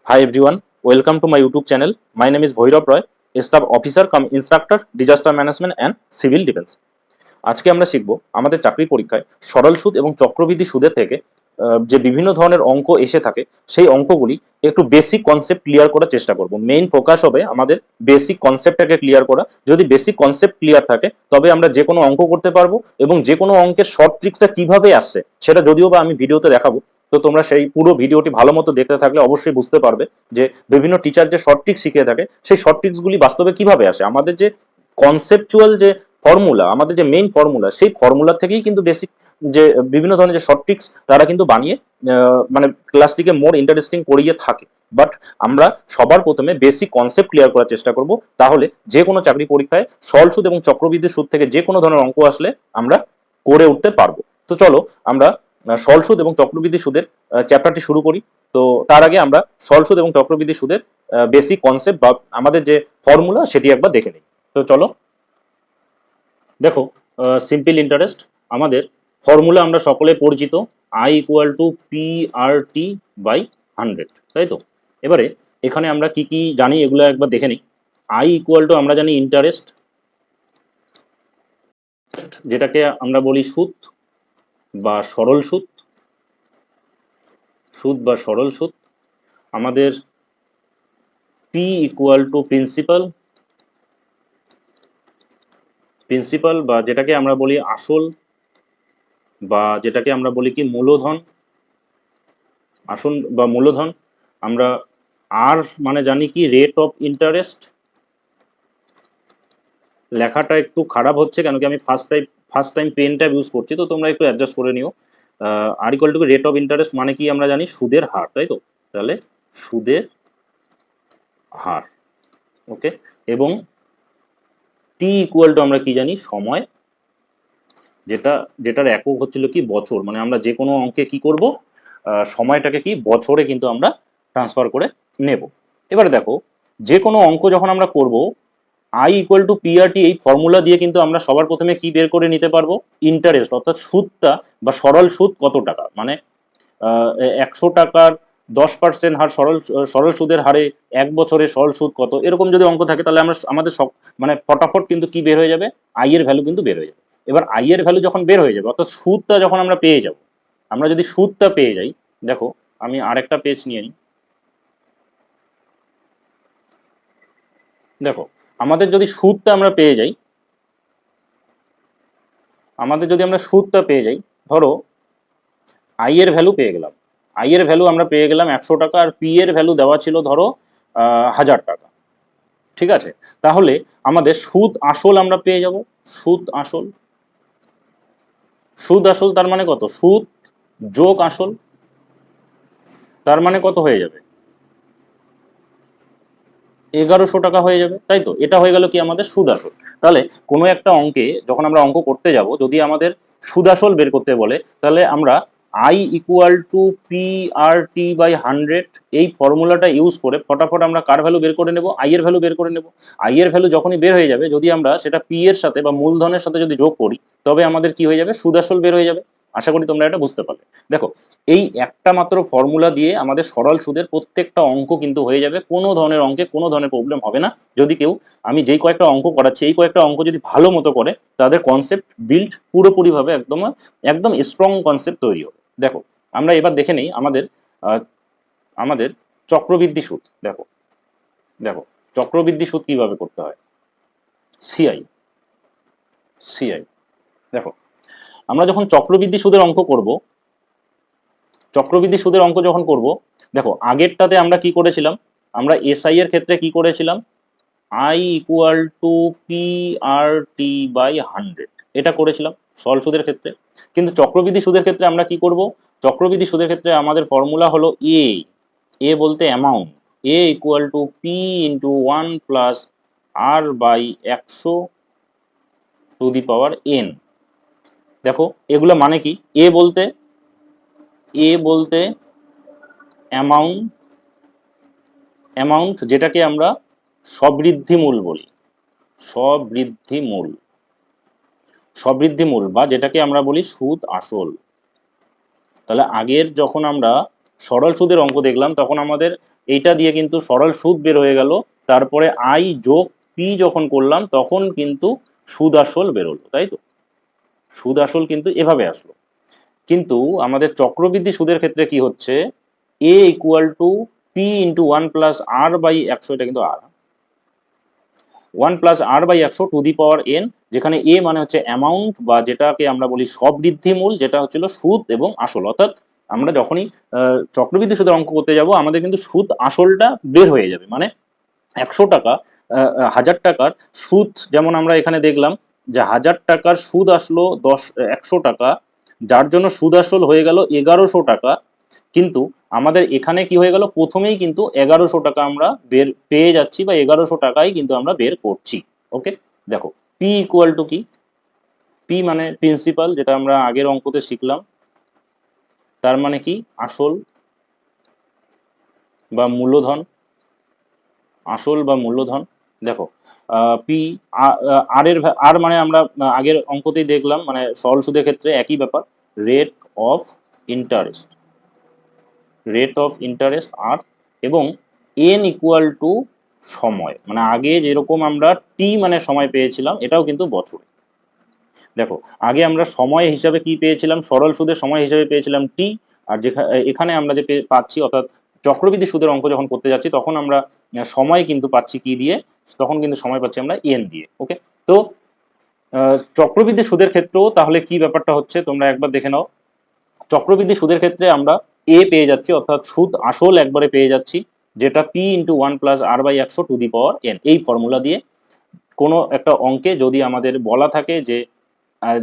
Hi everyone, welcome to my YouTube channel. My name is Bhairav Roy, Staff Officer cum Instructor, Disaster Management and Civil Defense. আজকে আমরা শিখব আমাদের চাকরি পরীক্ষায় সরল সুদ এবং চক্রবৃদ্ধি সুদের থেকে যে বিভিন্ন ধরনের অঙ্ক এসে থাকে সেই অঙ্কগুলি একটু বেসিক কনসেপ্ট ক্লিয়ার করার চেষ্টা করব। মেইন ফোকাস হবে আমাদের বেসিক কনসেপ্টটাকে ক্লিয়ার করা। যদি বেসিক কনসেপ্ট ক্লিয়ার থাকে তবে আমরা যে কোনো অঙ্ক করতে পারবো এবং যে কোনো অঙ্কের শর্ট ট্রিক্সটা কিভাবে আসছে সেটা যদিও বা আমি ভিডিওতে দেখাবো। তো তোমরা সেই পুরো ভিডিওটি ভালো মতো দেখতে থাকলে অবশ্যই বুঝতে পারবে যে বিভিন্ন টিচার যে শর্ট ট্রিক্স শিখিয়ে থাকে সেই শর্ট ট্রিক্সগুলি বাস্তবে কিভাবে আসে। আমাদের যে কনসেপচুয়াল যে ফর্মুলা, আমাদের যে মেইন ফর্মুলা, সেই ফর্মুলা থেকেই কিন্তু বেসিক যে বিভিন্ন ধরনের যে শর্ট ট্রিক্স তারা কিন্তু বানিয়ে মানে ক্লাসটিকে মোর ইন্টারেস্টিং করিয়ে থাকে। বাট আমরা সবার প্রথমে বেসিক কনসেপ্ট ক্লিয়ার করার চেষ্টা করব, তাহলে যে কোনো চাকরি পরীক্ষায় সরল সুদ এবং চক্রবৃদ্ধি সুদ থেকে যে কোনো ধরনের অঙ্ক আসলে আমরা করে উঠতে পারবো। তো চলো আমরা সরল সুদ এবং চক্রবৃদ্ধি সুদের চ্যাপ্টারটি শুরু করি। তো তার আগে আমরা সরল সুদ এবং চক্রবৃদ্ধি সুদের বেসিক কনসেপ্ট বা আমাদের যে ফর্মুলা সেটি একবার দেখে নিই। তো চলো দেখো, সিম্পল ইন্টারেস্ট আমাদের ফর্মুলা আমরা সকলে পরিচিত, I equal to P R T by 100, তাই তো? এবারে এখানে আমরা কি কি জানি এগুলো একবার দেখে নিই। আই ইকুয়াল টু আমরা জানি ইন্টারেস্ট, যেটাকে আমরা বলি সুদ বা সরল সুদ, সুদ বা সরল সুদ। আমাদের P equal two principal, principal বা যেটাকে আমরা বলি আসল বা যেটাকে আমরা বলি কি মূলধন, আসল বা মূলধন। আমরা আর মানে জানি কি রেট অফ ইন্টারেস্ট। লেখাটা একটু খারাপ হচ্ছে কেন কি আমি first time pen tab use করছি, তো তোমরা একটু অ্যাডজাস্ট করে নিও। R equal to rate of interest মানে কি আমরা জানি সুদের হার, তাই তো? তাহলে সুদের হার, ওকে। এবং টি ইকুয়াল টু আমরা কি জানি সময়, যেটার একক হচ্ছিল কি বছর। মানে আমরা যে কোনো অঙ্কে কি করব, সময়টাকে কি বছরে কিন্তু আমরা ট্রান্সফার করে নেব। এবারে দেখো, যে কোনো অঙ্ক যখন আমরা করব আই ইকুয়াল টু পিআরটি এই ফর্মুলা দিয়ে কিন্তু আমরা সবার প্রথমে কি বের করে নিতে পারবো, ইন্টারেস্ট অর্থাৎ সুদটা বা সরল সুদ কত টাকা। মানে 100 টাকার 10% হার সরল সরল সুদের হারে 1 বছরে সরল সুদ কত, এরকম যদি অঙ্ক থাকে তাহলে আমরা আমাদের সব মানে ফটাফট কিন্তু কি বের হয়ে যাবে, আই এর ভ্যালু কিন্তু বের হয়ে যাবে। এবার আই এর ভ্যালু যখন বের হয়ে যাবে অর্থাৎ সুদটা যখন আমরা পেয়ে যাব, আমরা যদি সুদটা পেয়ে যাই, দেখো আমি আরেকটা পেজ নিয়ে নিই। দেখো আমাদের যদি সুদটা আমরা পেয়ে যাই, আমাদের যদি আমরা সুদটা পেয়ে যাই, ধরো আই এর ভ্যালু পেয়ে গেলাম, আই এর ভ্যালু আমরা পেয়ে গেলাম 100 টাকা, আর পি এর ভ্যালু দেওয়া ছিল ধরো 1000 টাকা, ঠিক আছে? তাহলে আমাদের সুদ আসল আমরা পেয়ে যাব, সুদ আসল, সুদ আসল তার মানে কত, সুদ যোগ আসল, তার মানে কত হয়ে যাবে, 1100 টাকা হয়ে যাবে, তাই তো? এটা হয়ে গেল কি আমাদের সুদ আসল। তাহলে কোনো একটা অঙ্কে যখন আমরা অঙ্ক করতে যাব, যদি আমাদের সুদ আসল বের করতে বলে, তাহলে আমরা I equal to P R T by 100 এই ফর্মুলাটা ইউজ করে ফটাফট আমরা কার ভ্যালু বের করে নেব, আই এর ভ্যালু বের করে নেব। আই এর ভ্যালু যখনই বের হয়ে যাবে, যদি আমরা সেটা পি এর সাথে বা মূলধনের সাথে যদি যোগ করি, তবে আমাদের কি হয়ে যাবে, সুদ আসল বের হয়ে যাবে। আশা করি তোমরা এটা বুঝতে পারবে। দেখো, এই একটা মাত্র ফর্মুলা দিয়ে আমাদের সরল সুদের প্রত্যেকটা অঙ্ক কিন্তু হয়ে যাবে, কোনো ধরনের অঙ্কে কোনো ধরনের প্রবলেম হবে না। যদি কেউ, আমি যেই কয়েকটা অঙ্ক করাচ্ছি এই কয়েকটা অঙ্ক যদি ভালো মতো করে, তাদের কনসেপ্ট বিল্ড পুরোপুরিভাবে একদম একদম স্ট্রং কনসেপ্ট তৈরি হবে। দেখো আমরা এবার দেখে নেই আমাদের আমাদের চক্রবৃদ্ধি সুদ। দেখো দেখো চক্রবৃদ্ধি সুদ কিভাবে করতে হয়, সিআই, সিআই। দেখো আমরা যখন চক্রবৃদ্ধি সুদের অঙ্ক করব, চক্রবৃদ্ধি সুদের অঙ্ক যখন করব, দেখো আগেরটাতে আমরা কি করেছিলাম, আমরা এসআই এর ক্ষেত্রে কি করেছিলাম, I equal to P R T by 100 এটা করেছিলাম সরল সুদের ক্ষেত্রে। কিন্তু চক্রবৃদ্ধি সুদের ক্ষেত্রে আমরা কি করব, চক্রবৃদ্ধি সুদের ক্ষেত্রে আমাদের ফর্মুলা হলো এ, এ বলতে amount, A equal to P into 1 plus R by 100 to the power N. দেখো এগুলো মানে কি, এ বলতে, এ বলতে অ্যামাউন্ট, অ্যামাউন্ট যেটাকে আমরা সবৃদ্ধি মূল বলি, সবৃদ্ধি মূল, সবৃদ্ধি মূল বা যেটাকে আমরা বলি সুদ আসল। তাহলে আগের যখন আমরা সরল সুদের অঙ্ক দেখলাম তখন আমাদের এইটা দিয়ে কিন্তু সরল সুদ বের হয়ে গেল, তারপরে আই যোগ পি যখন করলাম তখন কিন্তু সুদ আসল বেরোলো, তাই তো? সুদ আসল কিন্তু এভাবে আসলো। কিন্তু আমাদের চক্রবৃদ্ধি সুদের ক্ষেত্রে কি হচ্ছে, A equal to P into one plus R by একশো, এটা কিন্তু R, one plus R by একশো টু দি পাওয়ার এন, যেখানে এ মানে হচ্ছে অ্যামাউন্ট বা যেটাকে আমরা বলি সবৃদ্ধি মূল, যেটা হচ্ছিল সুদ এবং আসল। অর্থাৎ আমরা যখনই চক্রবৃদ্ধি সুদের অঙ্ক করতে যাব আমাদের কিন্তু সুদ আসলটা বের হয়ে যাবে। মানে 100 টাকা, 1000 টাকার সুদ, যেমন আমরা এখানে দেখলাম যে 1000 টাকার সুদ আসলো 100 টাকা, যার জন্য সুদ আসল হয়ে গেল 1100 টাকা। কিন্তু আমাদের এখানে কি হয়ে গেল, প্রথমেই কিন্তু 1100 টাকা আমরা বের পেয়ে যাচ্ছি, বা 1100 টাকাই কিন্তু আমরা বের করছি। ওকে, দেখো পি ইকুয়াল টু কি, পি মানে প্রিন্সিপাল, যেটা আমরা আগের অঙ্কতে শিখলাম। তার মানে কি, আসল বা মূলধন, আসল বা মূলধন। দেখো পি আর এর আর মানে আমরা আগের অঙ্কতেই দেখলাম, মানে সরল সুদের ক্ষেত্রে একই ব্যাপার, rate of interest, rate of interest R, এবং এন ইকুয়াল টু সময়, মানে আগে যেরকম আমরা টি মানে সময় পেয়েছিলাম, এটাও কিন্তু বছরে। দেখো আগে আমরা সময় হিসাবে কি পেয়েছিলাম, সরল সুদের সময় হিসাবে পেয়েছিলাম টি, আর যেখানে এখানে আমরা যে পাচ্ছি, অর্থাৎ চক্রবৃদ্ধি সুদের অঙ্ক যখন করতে যাচ্ছি তখন আমরা সময় কিন্তু পাচ্ছি কি দিয়ে, তখন কিন্তু সময় পাচ্ছি আমরা এন দিয়ে। ওকে, তো চক্রবৃদ্ধি সুদের ক্ষেত্রেও তাহলে কি ব্যাপারটা হচ্ছে তোমরা একবার দেখে নাও। চক্রবৃদ্ধি সুদের ক্ষেত্রে আমরা এ পেয়ে যাচ্ছি, অর্থাৎ সুদ আসল একবারে পেয়ে যাচ্ছি, যেটা P into one plus R by একশো টু দি পাওয়ার এন। এই ফর্মুলা দিয়ে কোনো একটা অঙ্কে যদি আমাদের বলা থাকে যে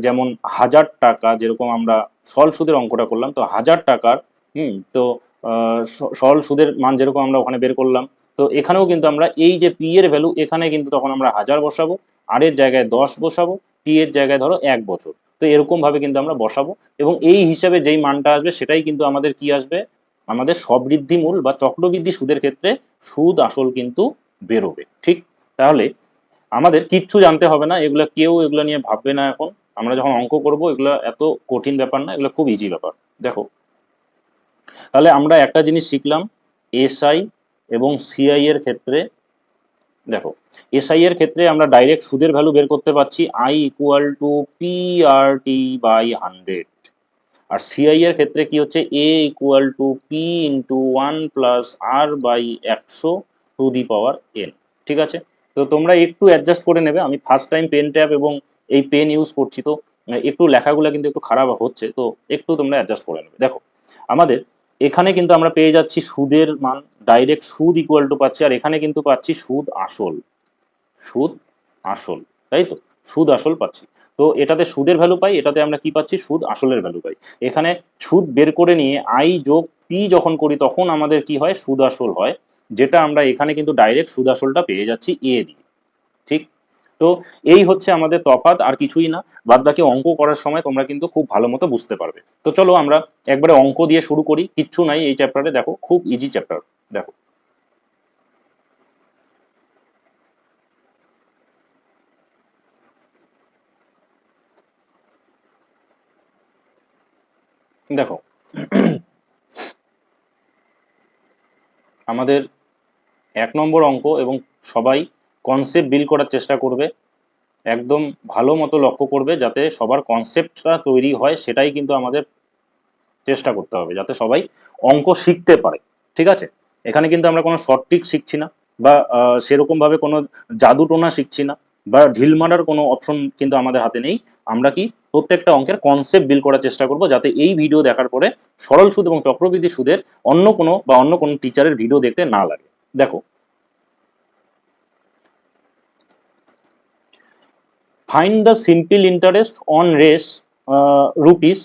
যেমন 1000 টাকা, যেরকম আমরা সরল সুদের অঙ্কটা করলাম, তো 1000 টাকার তো সরল সুদের মান যেরকম আমরা ওখানে বের করলাম, তো এখানেও কিন্তু আমরা এই যে পি এর ভ্যালু, এখানে কিন্তু তখন আমরা 1000 বসাবো, আর এর জায়গায় 10 বসাবো, পি এর জায়গায় ধরো 1 বছর। তো এরকম ভাবে কিন্তু আমরা বসাবো, এবং এই হিসাবে যেই মানটা আসবে সেটাই কিন্তু আমাদের কি আসবে, আমাদের সবৃদ্ধি মূল বা চক্রবৃদ্ধি সুদের ক্ষেত্রে সুদ আসল কিন্তু বেরোবে। ঠিক, তাহলে আমাদের কিচ্ছু জানতে হবে না, এগুলো কেউ এগুলো নিয়ে ভাববে না এখন। আমরা যখন অঙ্ক করব এগুলো এত কঠিন ব্যাপার না, এগুলো খুব ইজি ব্যাপার। দেখো তাহলে আমরা একটা জিনিস শিখলাম, এসআই এবং সিআই এর ক্ষেত্রে, দেখো এসআই এর ক্ষেত্রে আমরা ডাইরেক্ট সুদের ভ্যালু বের করতে পারছি, I equal to P R T by 100। আর সিআই এর ক্ষেত্রে কি হচ্ছে, A equal to P into one plus R by একশো টু দি পাওয়ার এন। ঠিক আছে, তো তোমরা একটু অ্যাডজাস্ট করে নেবে, আমি ফার্স্ট টাইম পেন ট্যাব এবং এই পেন ইউজ করছি, তো একটু লেখাগুলো কিন্তু একটু খারাপ হচ্ছে, তো একটু তোমরা অ্যাডজাস্ট করে নেবে। দেখো আমাদের এখানে কিন্তু আমরা পেয়ে যাচ্ছি সুদের মান, ডাইরেক্ট সুদ ইকুয়াল টু পাচ্ছি, আর এখানে কিন্তু পাচ্ছি সুদ আসল, সুদ আসল, তাই তো? সুদ আসল পাচ্ছি। তো এটাতে সুদের ভ্যালু পাই, এটাতে আমরা কি পাচ্ছি, সুদ আসলের ভ্যালু পাই। এখানে সুদ বের করে নিয়ে আই যোগ পি যখন করি তখন আমাদের কি হয়, সুদ আসল হয়, যেটা আমরা এখানে কিন্তু ডাইরেক্ট সুদ আসলটা পেয়ে যাচ্ছি এ দিয়ে। ঠিক, তো এই হচ্ছে আমাদের তফাৎ, আর কিছুই না। বাদ বাকি অঙ্ক করার সময় তোমরা কিন্তু খুব ভালো মতো বুঝতে পারবে। তো চলো আমরা একবারে অঙ্ক দিয়ে শুরু করি, কিচ্ছু নাই এই চ্যাপ্টারে, দেখো খুব ইজি চ্যাপ্টার। দেখো দেখো আমাদের 1 নম্বর অঙ্ক, এবং সবাই কনসেপ্ট বিল করার চেষ্টা করবে, একদম ভালো মতো লক্ষ্য করবে যাতে সবার কনসেপ্টটা তৈরি হয়, সেটাই কিন্তু আমাদের চেষ্টা করতে হবে, যাতে সবাই অঙ্ক শিখতে পারে। ঠিক আছে, এখানে কিন্তু আমরা কোনো শর্ট ট্রিক শিখছি না, বা সেরকম ভাবে কোনো জাদু টোনা শিখছি না, বা ঢিল মারার কোনো অপশন কিন্তু আমাদের হাতে নেই। আমরা কি প্রত্যেকটা অঙ্কের কনসেপ্ট বিল করার চেষ্টা করব, যাতে এই ভিডিও দেখার পরে সরল সুদ এবং চক্রবৃদ্ধি সুদের অন্য কোনো টিচারের ভিডিও দেখতে না লাগে। দেখো, find the simple interest on race rupees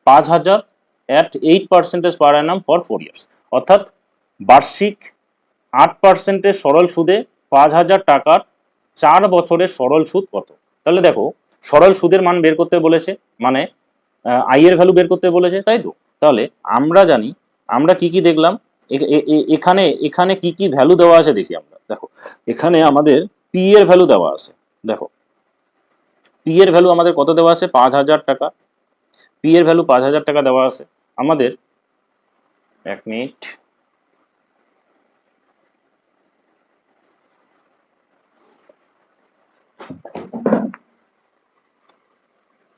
5000 at 8% per annum for 4 years. অর্থাৎ বার্ষিক 8% সরল সুদে 5000 টাকার 4 বছরের সরল সুদ কত। তাহলে দেখো সরল সুদের মান বের করতে বলেছে, মানে আই এর ভ্যালু বের করতে বলেছে, তাই তো? তাহলে আমরা জানি, আমরা কি কি দেখলাম, এখানে এখানে কি কি ভ্যালু দেওয়া আছে দেখি আমরা। দেখো এখানে আমাদের পি এর ভ্যালু দেওয়া আছে। দেখো পি এর ভ্যালু আমাদের কত দেওয়া আছে, 5000 টাকা। পি এর ভ্যালু 5000 টাকা দেওয়া আছে। আমাদের এক মিনিট।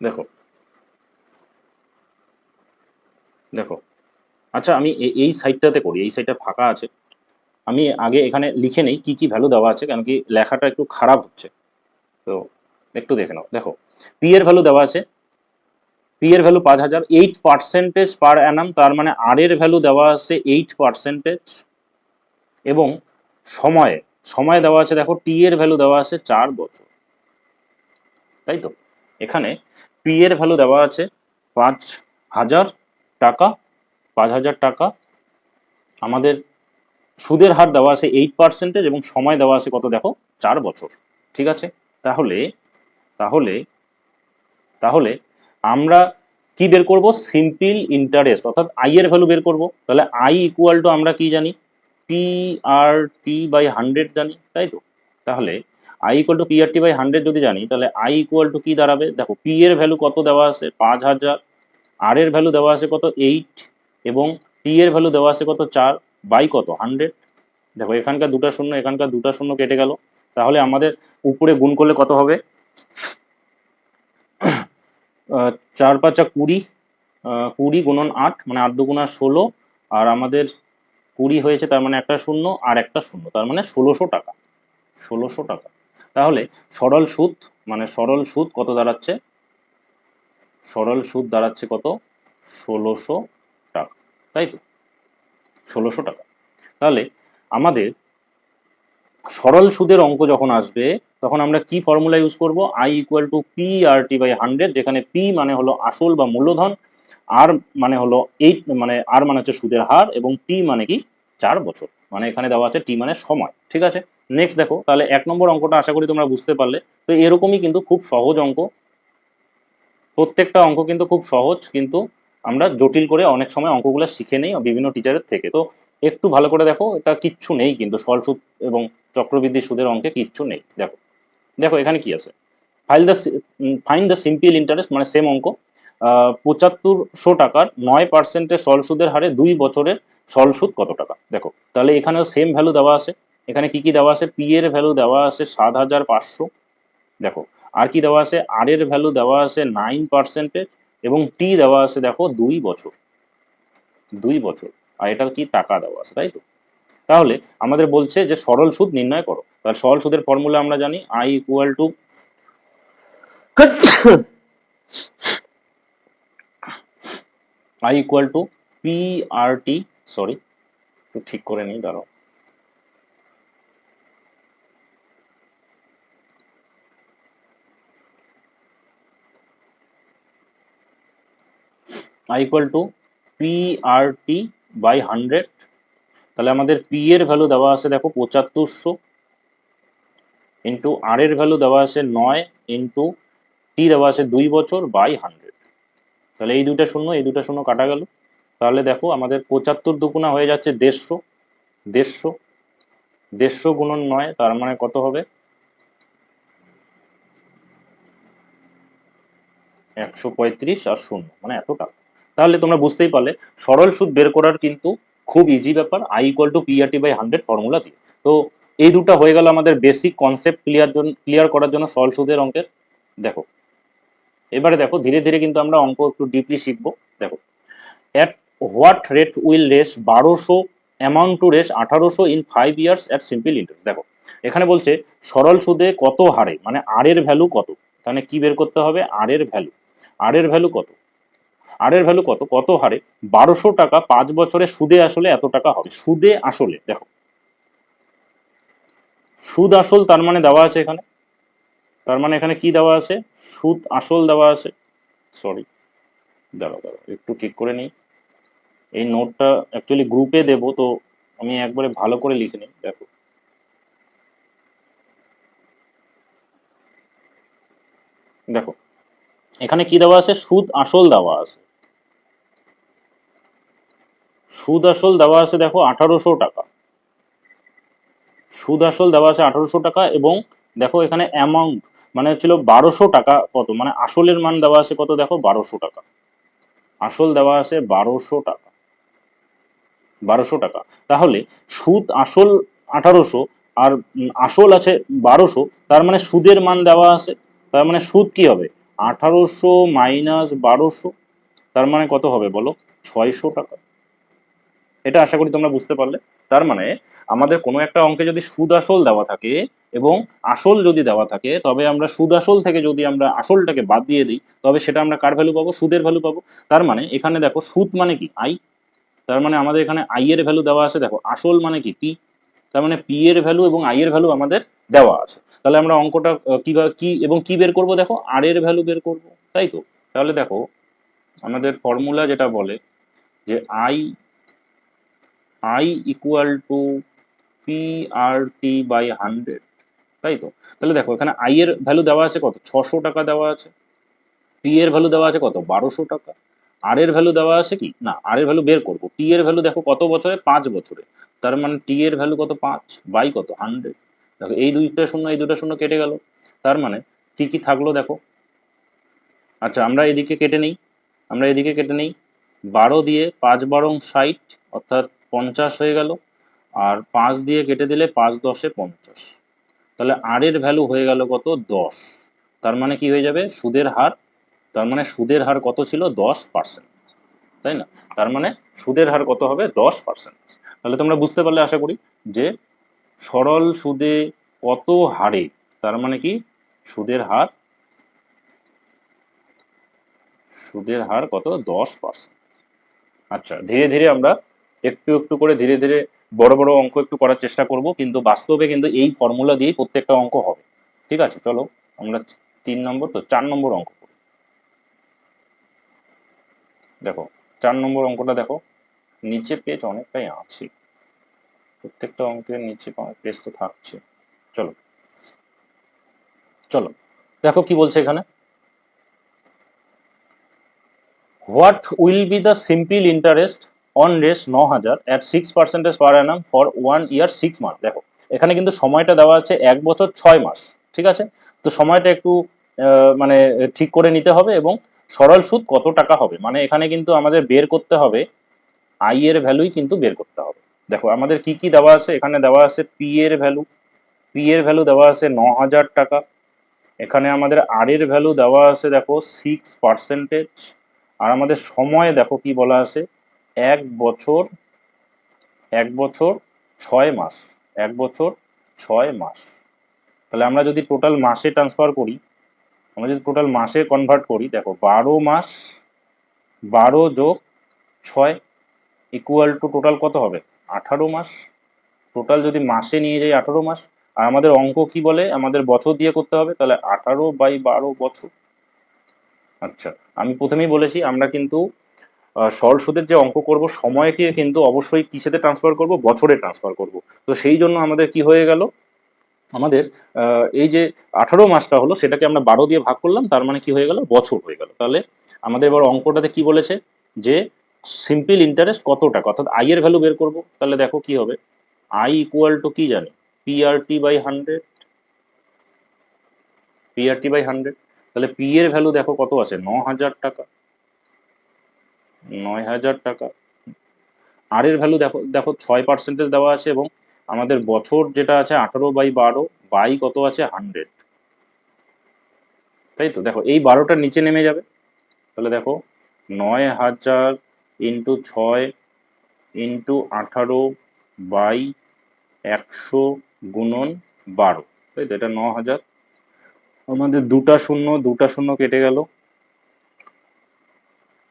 দেখো দেখো, আচ্ছা আমি এই সাইডটাতে করি, এই সাইডটা ফাঁকা আছে, আমি আগে এখানে লিখে নেই কি কি ভ্যালু দেওয়া আছে, কারণ কি লেখাটা একটু খারাপ হচ্ছে। তো একটু দেখে নাও। দেখো পি এর ভ্যালু দেওয়া আছে, পি এর ভ্যালু 5000, 8% পার অ্যানাম, তার মানে আর এর ভ্যালু দেওয়া আছে 8%। এবং সময়ে সময় দেওয়া আছে, দেখো টি এর ভ্যালু দেওয়া আছে 4 বছর, তাই তো। এখানে পি এর ভ্যালু দেওয়া আছে 5000 টাকা, 5000 টাকা। আমাদের সুদের হার দেওয়া আছে 8%, এবং সময় দেওয়া আছে কত দেখো 4 বছর, ঠিক আছে। তাহলে তাহলে তাহলে আমরা কি বের করব? সিম্পল ইন্টারেস্ট, অর্থাৎ আই এর ভ্যালু বের করব। তাহলে আই ইকুয়াল টু আমরা কি জানি? পি আর টি বাই 100 জানি, তাই তো। তাহলে I equal to P R T by 100 যদি জানি, তাহলে আই ইকুয়াল টু কি দাঁড়াবে? দেখো পি এর ভ্যালু কত দেওয়া আছে 5000, আর এর ভ্যালু দেওয়া আছে কত 8, এবং টি এর ভ্যালু দেওয়া আছে কত 4 বাই কত 100। দেখো এখানকার দুটা শূন্য, এখানকার দুটা শূন্য কেটে গেল। তাহলে আমাদের উপরে গুণ করলে কত হবে? 4 5 20, 20 গুণন 8, মানে 8 2 16, আর আমাদের 20 হয়েছে, তার মানে একটা শূন্য আর একটা শূন্য, তার মানে 1600 টাকা। 1600 টাকা। তাহলে সরল সুদ, মানে সরল সুদ কত দাঁড়াচ্ছে? সরল সুদ দাঁড়াচ্ছে কত? 1600 টাকা, তাই তো। 1600 টাকা। তাহলে আমাদের সরল সুদের অঙ্ক যখন আসবে, তখন আমরা কি ফর্মুলা ইউজ করব? I equal to P R T by 100, যেখানে পি মানে হলো আসল বা মূলধন, আর মানে হলো 8, মানে আর মানে হচ্ছে সুদের হার, এবং টি মানে কি 4 বছর, মানে এখানে দেওয়া আছে টি মানে সময়, ঠিক আছে। নেক্সট দেখো, তাহলে 1 নম্বর অঙ্কটা আশা করি তোমরা বুঝতে পারলে। তো এরকমই কিন্তু খুব সহজ অঙ্ক, প্রত্যেকটা অঙ্ক কিন্তু খুব সহজ, কিন্তু আমরা জটিল করে অনেক সময় অঙ্কগুলো শিখে নেই বিভিন্ন টিচারের থেকে। তো একটু ভালো করে দেখো, এটা কিচ্ছু নেই কিন্তু সরল সুদ এবং চক্রবৃদ্ধি সুদের অঙ্কে কিচ্ছু নেই। দেখো দেখো এখানে কি আছে? ফাইন্ড দ্য সিম্পল ইন্টারেস্ট, মানে সেম অঙ্ক। 7500 টাকার 9% সরল সুদের হারে 2 বছরের সরল সুদ কত টাকা? দেখো তাহলে এখানেও সেম ভ্যালু দেওয়া আছে। এখানে কি কি দেওয়া আছে? পি এর ভ্যালু দেওয়া আছে 7500। দেখো আর কি দেওয়া আছে? আর এর ভ্যালু দেওয়া আছে 9%, এবং টি দেওয়া আছে দেখো 2 বছর, 2 বছর, আর এটার কি টাকা দেওয়া আছে, তাই তো। তাহলে আমাদের বলছে যে সরল সুদ নির্ণয় করো। তাহলে সরল সুদের ফর্মুলা আমরা জানি, I equal to I equal to P R T, sorry একটু ঠিক করে নিই, দাঁড়াও। I equal to P R T by 100। তাহলে আমাদের পি এর ভ্যালু দেওয়া আছে দেখো 7500, ইন্টু আর এর ভ্যালু দেওয়া আছে 9, ইন্টু টি দেওয়া আছে 2 বছর বাই 100। তাহলে এই দুইটা শূন্য, এই দুইটা শূন্য কাটা গেল। তাহলে দেখো আমাদের 75 দুগুণা হয়ে যাচ্ছে 150, 150, 150 গুণন 9, তার মানে কত হবে? 135 আর শূন্য, মানে এত টাকা। তাহলে তোমরা বুঝতেই পারলে সরল সুদ বের করার কিন্তু খুব ইজি ব্যাপার, I equal to P R T by 100 formula দিয়ে। তো এই দুটো হয়ে গেল আমাদের বেসিক কনসেপ্ট ক্লিয়ার করার জন্য সরল সুদের অঙ্কের। দেখো এবারে দেখো ধীরে ধীরে কিন্তু আমরা অঙ্ক একটু ডিপলি শিখবো। দেখো at what rate will raise 1200 amount to raise 1800 in 5 years at simple interest? দেখো এখানে বলছে সরল সুদে কত হারে, মানে আর এর ভ্যালু কত। এখানে কি বের করতে হবে? আর এর ভ্যালু। আর এর ভ্যালু কত? আর এর ভ্যালু কত, কত হারে 1200 টাকা 5 বছরে সুদে আসলে এত টাকা হবে। সুদে আসলে দেখো, সুদ আসল তার মানে দেওয়া আছে এখানে, তার মানে এখানে কি দেওয়া আছে? সুদ আসল দেওয়া আছে। সরি, দাঁড়াও দাঁড়াও একটু ঠিক করে নিই। এই নোটটা অ্যাকচুয়ালি গ্রুপে দেবো, তো আমি একবারে ভালো করে লিখে নিই। দেখো দেখো এখানে কি দেওয়া আছে? সুদ আসল দেওয়া আছে, সুদ আসল দেওয়া আছে দেখো 1800 টাকা, সুদ আসল দেওয়া আছে 1800 টাকা, এবং দেখো এখানে অ্যামাউন্ট মানে হচ্ছিল 1200 টাকা, কত মানে আসলের মান দেওয়া আছে কত দেখো 1200 টাকা, আসল দেওয়া আছে 1200 টাকা। 1200 টাকা। তাহলে সুদ আসল 1800 আর আসল আছে 1200, তার মানে সুদের মান দেওয়া আছে, তার মানে সুদ কি হবে 1800 মাইনাস 1200, তার মানে কত হবে বলো 600 টাকা। এটা আশা করি তোমরা বুঝতে পারলে। তার মানে আমাদের কোনো একটা অঙ্কে যদি সুদ আসল দেওয়া থাকে এবং আসল যদি দেওয়া থাকে, তবে আমরা সুদ আসল থেকে যদি আমরা আসলটাকে বাদ দিয়ে দিই, তবে সেটা আমরা কার ভ্যালু পাবো, সুদের ভ্যালু পাবো। তার মানে এখানে দেখো সুদ মানে কি আই, তার মানে আমাদের এখানে আই এর ভ্যালু দেওয়া আছে, দেখো আসল মানে কি পি, তার মানে পি এর ভ্যালু এবং আই এর ভ্যালু আমাদের দেওয়া আছে। তাহলে আমরা অঙ্কটা কিভাবে কি এবং কি বের করব, দেখো আর এর ভ্যালু বের করব, তাই তো। তাহলে দেখো আমাদের ফর্মুলা যেটা বলে যে I I equal to P R T by 100, তাই তো। তাহলে দেখো এখানে আই এর ভ্যালু দেওয়া আছে কত 600 টাকা দেওয়া আছে, পি এর ভ্যালু দেওয়া আছে কত 1200 টাকা, আর এর ভ্যালু দেওয়া আছে কি না, আর এর ভ্যালু বের করবো, টি এর ভ্যালু দেখো কত বছরে 5 বছরে, তার মানে টি এর ভ্যালু কত 5 বাই কত 100। দেখো এই দুইটা শূন্য এই দুটা শূন্য কেটে গেল, তার মানে কি কি থাকলো দেখো। আচ্ছা আমরা এদিকে কেটে নেই, আমরা এদিকে কেটে নেই, 12 দিয়ে 5 12 60 অর্থাৎ 50 হয়ে গেল, আর 5 দিয়ে কেটে দিলে 5 10 50, তাহলে আর এর ভ্যালু হয়ে গেল কত 10। তার মানে কি হয়ে যাবে সুদের হার, তার মানে সুদের হার কত ছিল 10%, তাই না। তার মানে সুদের হার কত হবে 10%। তাহলে তোমরা বুঝতে পারলে আশা করি যে সরল সুদে কত হারে, তার মানে কি সুদের হার, সুদের হার কত 10%। আচ্ছা ধীরে ধীরে আমরা একটু একটু করে ধীরে ধীরে বড় বড় অঙ্ক একটু করার চেষ্টা করব, কিন্তু বাস্তবে কিন্তু এই ফর্মুলা দিয়েই প্রত্যেকটা অঙ্ক হবে। ঠিক আছে চলো আমরা 3 নম্বর তো 4 নম্বর অঙ্ক করি। দেখো 4 নম্বর অঙ্কটা দেখো, নিচে পেজ অনেকটাই আছে, প্রত্যেকটা অঙ্কের নিচে পেজ তো থাকছে। চলো চলো দেখো কি বলছে এখানে, what will be the simple interest on race 9000 at 6% per annum for 1 year 6 months। দেখো এখানে কিন্তু সময়টা দেওয়া আছে 1 বছর 6 মাস, ঠিক আছে। তো সময়টা একটু মানে ঠিক করে নিতে হবে, এবং সরল সুদ কত টাকা হবে, মানে এখানে কিন্তু আমাদের বের করতে হবে আই এর ভ্যালুই কিন্তু বের করতে হবে। দেখো আমাদের কি কি দেওয়া আছে, এখানে দেওয়া আছে পি এর ভ্যালু, পি এর ভ্যালু দেওয়া আছে 9000 টাকা, এখানে আমাদের আর এর ভ্যালু দেওয়া আছে দেখো 6%, আর আমাদের সময় দেখো কি বলা আছে 1 বছর, 1 বছর 6 মাস, 1 বছর 6 মাস। তাহলে আমরা যদি টোটাল মাসে ট্রান্সফার করি, আমরা যদি টোটাল মাসে কনভার্ট করি, দেখো 12 মাস, 12 + 6 ইকুয়াল টু টোটাল কত হবে 18 মাস। টোটাল যদি মাসে নিয়ে যাই 18 মাস, আর আমাদের অঙ্ক কি বলে আমাদের বছর দিয়ে করতে হবে, তাহলে 18/12 বছর। আচ্ছা আমি প্রথমেই বলেছি আমরা কিন্তু সরল সুদের যে অঙ্ক করব সময়কে কিন্তু অবশ্যই কিসেতে ট্রান্সফার করব, বছরে ট্রান্সফার করব। তো সেই জন্য আমাদের কি হয়ে গেল, আমাদের এই যে 18 মাসটা হলো সেটাকে আমরা 12 দিয়ে ভাগ করলাম, তার মানে কি হয়ে গেল বছর হয়ে গেল। তাহলে আমাদের এবার অঙ্কটাতে কি বলেছে যে সিম্পল ইন্টারেস্ট কত টাকা, অর্থাৎ আই এর ভ্যালু বের করব। তাহলে দেখো কি হবে, আই ইকুয়াল টু কি জানি PRT/100, PRT/100। তাহলে পি এর ভ্যালু দেখো কত আছে 9000 টাকা, 9000 টাকা। আর এর ভ্যালু দেখো দেখো 6% দেওয়া আছে, এবং আমাদের বছর যেটা আছে 18/12 বাই কত আছে 100, তাই তো। দেখো এই 12টার নিচে নেমে যাবে, তাহলে দেখো 9000 ইন্টু 6 ইন্টু 18/100 গুণন 12, তাই তো। এটা 9000, আমাদের দুটা শূন্য দুটা শূন্য কেটে গেল,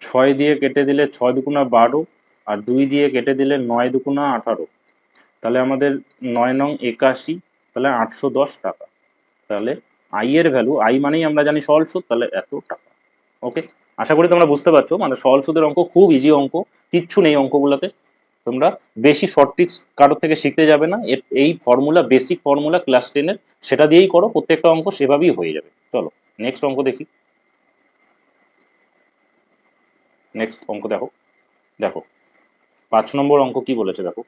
6 দিয়ে কেটে দিলে 6 × 2 = 12, আর 2 দিয়ে কেটে দিলে 9 × 2 = 18, তাহলে আমাদের 9 9 81, তাহলে 810 টাকা। তাহলে আই এর ভ্যালু, আই মানেই আমরা জানি সরল সুদ, তাহলে এত টাকা। ওকে, আশা করি তোমরা বুঝতে পারছো, মানে সরল সুদের অঙ্ক খুব ইজি অঙ্ক, কিচ্ছু নেই অঙ্কগুলোতে। তোমরা বেশি শর্ট ট্রিক্স কারোর থেকে শিখতে যাবে না, এই ফর্মুলা বেসিক ফর্মুলা ক্লাস 10-এর, সেটা দিয়েই করো প্রত্যেকটা অঙ্ক, সেভাবেই হয়ে যাবে। চলো নেক্সট অঙ্ক দেখি। নেক্সট অঙ্ক দেখো, দেখো 5 নম্বর অঙ্ক কি বলেছে দেখো,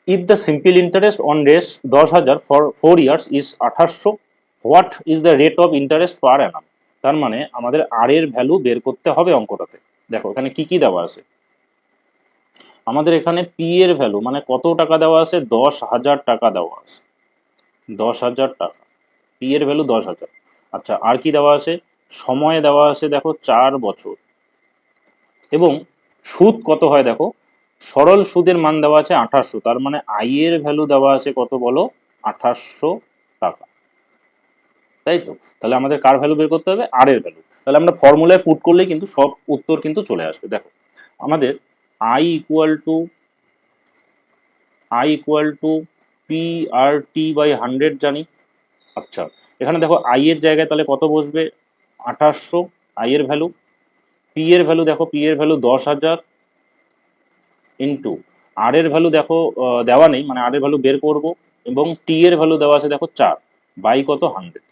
if the simple interest on raise 10,000 for 4 years is 2800, what is the rate of interest per annum। তার মানে আমাদের আর এর ভ্যালু বের করতে হবে অঙ্কটাতে। দেখো এখানে কি কি দেওয়া আছে, আমাদের এখানে পি এর ভ্যালু মানে কত টাকা দেওয়া আছে, 10,000 টাকা দেওয়া আছে, 10,000 টাকা, পি এর ভ্যালু 10,000। আচ্ছা আর কি দেওয়া আছে, সময় দেওয়া আছে দেখো 4 বছর, এবং সুদ কত হয় দেখো, সরল সুদের মান দেওয়া আছে 2800, তার মানে আই এর ভ্যালু দেওয়া আছে কত বলো, 2800 টাকা, তাই তো। তাহলে আমাদের কার ভ্যালু বের করতে হবে, আর এর ভ্যালু। তাহলে আমরা ফর্মুলায় পুট করলেই কিন্তু সব উত্তর কিন্তু চলে আসবে। দেখো আমাদের I equal to P R T by 100 জানি। আচ্ছা এখানে দেখো আই এর জায়গায় তাহলে কত বসবে, 2800 আই এর ভ্যালু, পি এর ভ্যালু দেখো, পি এর ভ্যালু 10,000 ইন্টু আর এর ভ্যালু দেখো দেওয়া নেই, মানে আর এর ভ্যালু বের করব, এবং টি এর ভ্যালু দেওয়া আছে দেখো 4 বাই কত 100,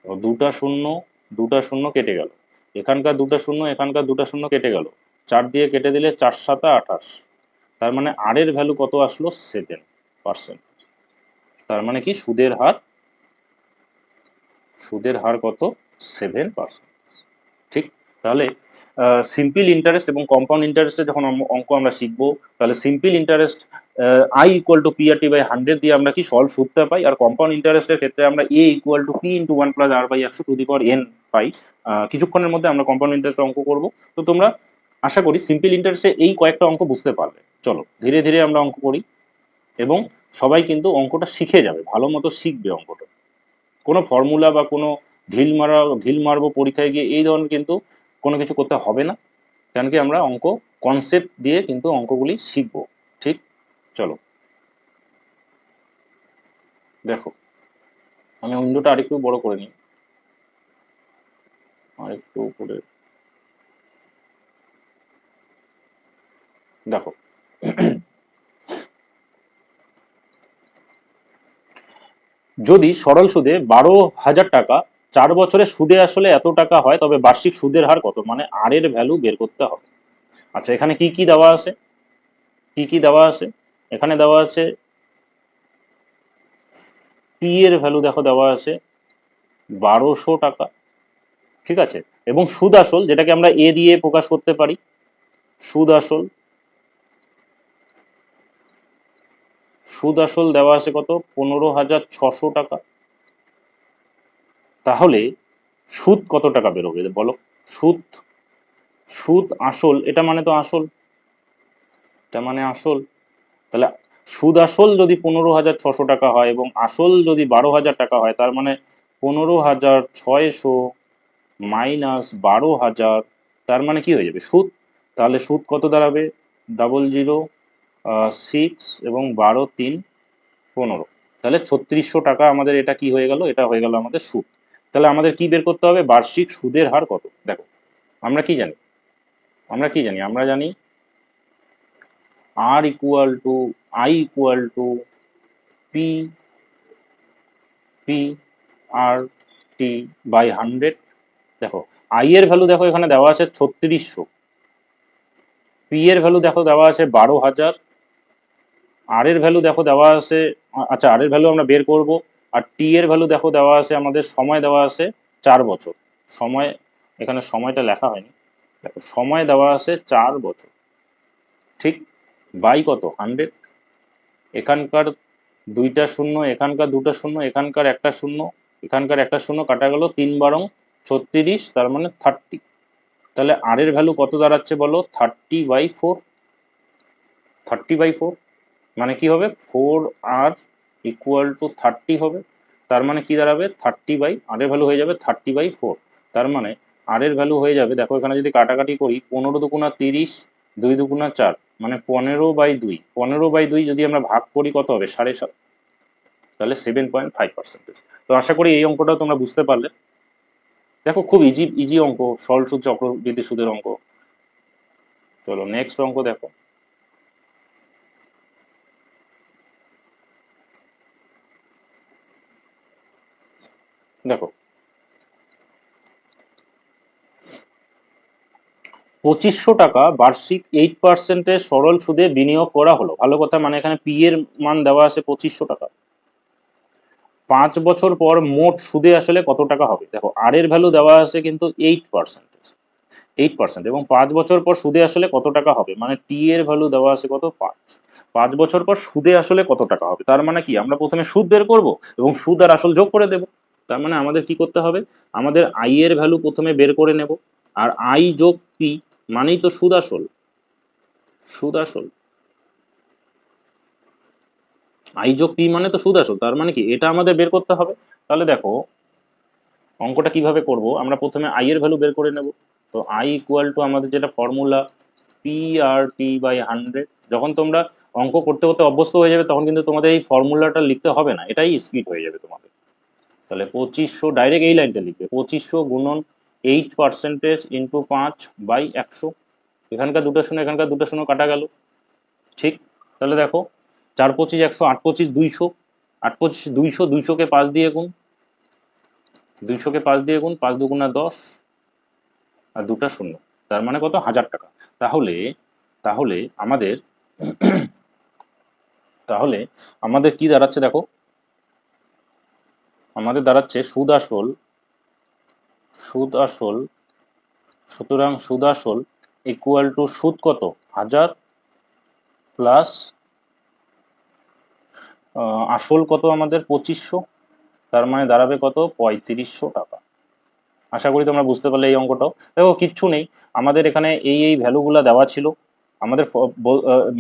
দুটা শূন্য, দুটা শূন্য কেটে গেল, এখানকার দুটা শূন্য, এখানকার দুটা শূন্য কেটে গেল, 4 দিয়ে কেটে দিলে 4 7 28, তার মানে আর এর ভ্যালু কত আসলো, 7%। তার মানে কি সুদের হার কত, 7%। ঠিক। তাহলে সিম্পল ইন্টারেস্ট এবং কম্পাউন্ড ইন্টারেস্টে যখন অঙ্ক আমরা শিখবো, তাহলে simple interest I equal to P R T by 100 দিয়ে আমরা কি সরল সুদটা পাই, আর কম্পাউন্ড ইন্টারেস্টের ক্ষেত্রে আমরা A equal to P into 1 plus R by 100 to the power N পাই। কিছুক্ষণের মধ্যে আমরা কম্পাউন্ড ইন্টারেস্ট অঙ্ক করব। তো তোমরা আশা করি সিম্পল ইন্টারেস্টে এই কয়েকটা অঙ্ক বুঝতে পারবে। চলো ধীরে ধীরে আমরা অঙ্ক করি, এবং সবাই কিন্তু অঙ্কটা শিখে যাবে, ভালো মতো শিখবে অঙ্কটা। কোনো ফর্মুলা বা কোনো ঢিল মারবো পরীক্ষায় গিয়ে এই ধরনের কিন্তু কোনো কিছু করতে হবে না, কারণ কি আমরা অঙ্ক কনসেপ্ট দিয়ে কিন্তু অঙ্কগুলি শিখবো। ঠিক। চলো দেখো, আমি উইন্ডোটা আরেকটু বড় করে নিই, আরেকটু উপরে। দেখো যদি সরল সুদে 12,000 টাকা 4 বছরে সুদে আসলে এত টাকা হয়, তবে বার্ষিক সুদের হার কত, মানে আর এর ভ্যালু বের করতে হবে। আচ্ছা এখানে কি কি দেওয়া আছে, কি কি দেওয়া আছে, এখানে দেওয়া আছে পি এর ভ্যালু দেখো দেওয়া আছে 1200 টাকা, ঠিক আছে, এবং সুদ আসল যেটাকে আমরা এ দিয়ে প্রকাশ করতে পারি, সুদ আসল, সুদ আসল দেওয়া আছে কত, 15,600 টাকা। তাহলে সুদ কত টাকা বেরোবে বলো, সুদ, সুদ আসল, এটা মানে তো আসল, এটা মানে আসল। তাহলে সুদ আসল যদি 15,600 টাকা হয় এবং আসল যদি 12,000 টাকা হয়, তার মানে 15,600 মাইনাস 12,000, তার মানে কি হয়ে যাবে সুদ। তাহলে সুদ কত দাঁড়াবে, 0006 এবং 12 3 15, তাহলে 3600 টাকা আমাদের এটা কি হয়ে গেল, এটা হয়ে গেল আমাদের সুদ। তাহলে আমাদের কি বের করতে হবে, বার্ষিক সুদের হার কত। দেখো আমরা কি জানি, আমরা জানি R equal to I equal to P P R T by 100। দেখো আই এর ভ্যালু দেখো এখানে দেওয়া আছে 3600, পি এর ভ্যালু দেখো দেওয়া আছে 12,000, আর এর ভ্যালু দেখো দেওয়া আছে, আচ্ছা আর এর ভ্যালু আমরা বের করব, আর টি এর ভ্যালু দেখো দেওয়া আছে, আমাদের সময় দেওয়া আছে 4 বছর, সময় এখানে সময়টা লেখা হয়নি, দেখো সময় দেওয়া আছে 4 বছর, ঠিক, বাই কত 100, এখানকার দুইটা শূন্য, এখানকার দুটা শূন্য, এখানকার একটা শূন্য, এখানকার একটা শূন্য কাটা গেল, 3 12 36, তার মানে 30। তাহলে আর এর ভ্যালু কত দাঁড়াচ্ছে বলো, 30/4, 30/4, মানে কি হবে 4r ইকুয়াল টু 30 হবে, তার মানে কি দাঁড়াবে 30 আর এর ভ্যালু হয়ে যাবে 30/4, তার মানে আর এর ভ্যালু হয়ে যাবে, দেখো এখানে যদি কাটাকাটি করি, 15 দুগুণা 30, 2 দুগুণা 4, মানে 15/2, 15/2 যদি আমরা ভাগ করি কত হবে 7.5, তাহলে 7.5%। তো আশা করি এই অঙ্কটাও তোমরা বুঝতে পারলে। দেখো খুব ইজি ইজি অঙ্ক, সরল সুদ চক্রবৃদ্ধি সুদের অঙ্ক। চলো নেক্সট অঙ্ক দেখো। দেখো 2500 টাকা বার্ষিক 8%-এর সরল সুদে বিনিয়োগ করা হলো, ভালো কথা, মানে এখানে পি এর মান দেওয়া আছে 2500 টাকা, 5 বছর পর মোট সুদে আসলে কত টাকা হবে। দেখো আর এর ভ্যালু দেওয়া আছে কিন্তু 8%, 8%, এবং 5 বছর পর সুদে আসলে কত টাকা হবে, মানে টি এর ভ্যালু দেওয়া আছে কত 5। 5 বছর পর সুদে আসলে কত টাকা হবে, তার মানে কি আমরা প্রথমে সুদ বের করব এবং সুদ আর আসল যোগ করে দেব। তার মানে আমাদের কি করতে হবে, আমাদের আই এর ভ্যালু প্রথমে বের করে নেব, আর আই যোগ পি মানেই তো সুদ আসল। সুদ আসল, আই যোগ পি মানে তো সুদ আসল, তার মানে কি এটা আমাদের বের করতে হবে। তাহলে দেখো অঙ্কটা কিভাবে করব, আমরা প্রথমে আই এর ভ্যালু বের করে নেব। তো আই ইকুয়াল টু আমাদের যেটা formula P R T by 100। যখন তোমরা অঙ্ক করতে করতে অভ্যস্ত হয়ে যাবে তখন কিন্তু তোমাদের এই ফর্মুলাটা লিখতে হবে না, এটাই স্পিড হয়ে যাবে তোমাদের। তাহলে 2500 ডাইরেক্ট এই লাইনটা লিখবে, 2500 গুণন 8% ইন্টু 5 বাই 100। এখানকার দুটো শূন্য এখানকার দুটো শূন্য কাটা গেল, ঠিক। তাহলে দেখো 4 25 100, 8 25 200, 8 25 200, 200 কে 5 দিয়ে গুণ, 200 কে 5 দিয়ে গুণ, 5 দুগুণা 10 আর দুটা শূন্য, তার মানে কত 1000 টাকা। তাহলে তাহলে আমাদের তাহলে আমাদের কি দাঁড়াচ্ছে দেখো, আমাদের দাঁড়াচ্ছে সুদ আসল, সুতরাং সুদ আসল ইকুয়াল টু সুদ কত 1000 প্লাস আসল কত আমাদের 2500, তার মানে দাঁড়াবে কত 3500 টাকা। আশা করি তোমরা বুঝতে পারলে এই অঙ্কটাও। দেখো কিচ্ছু নেই, আমাদের এখানে এই ভ্যালুগুলো দেওয়া ছিল, আমাদের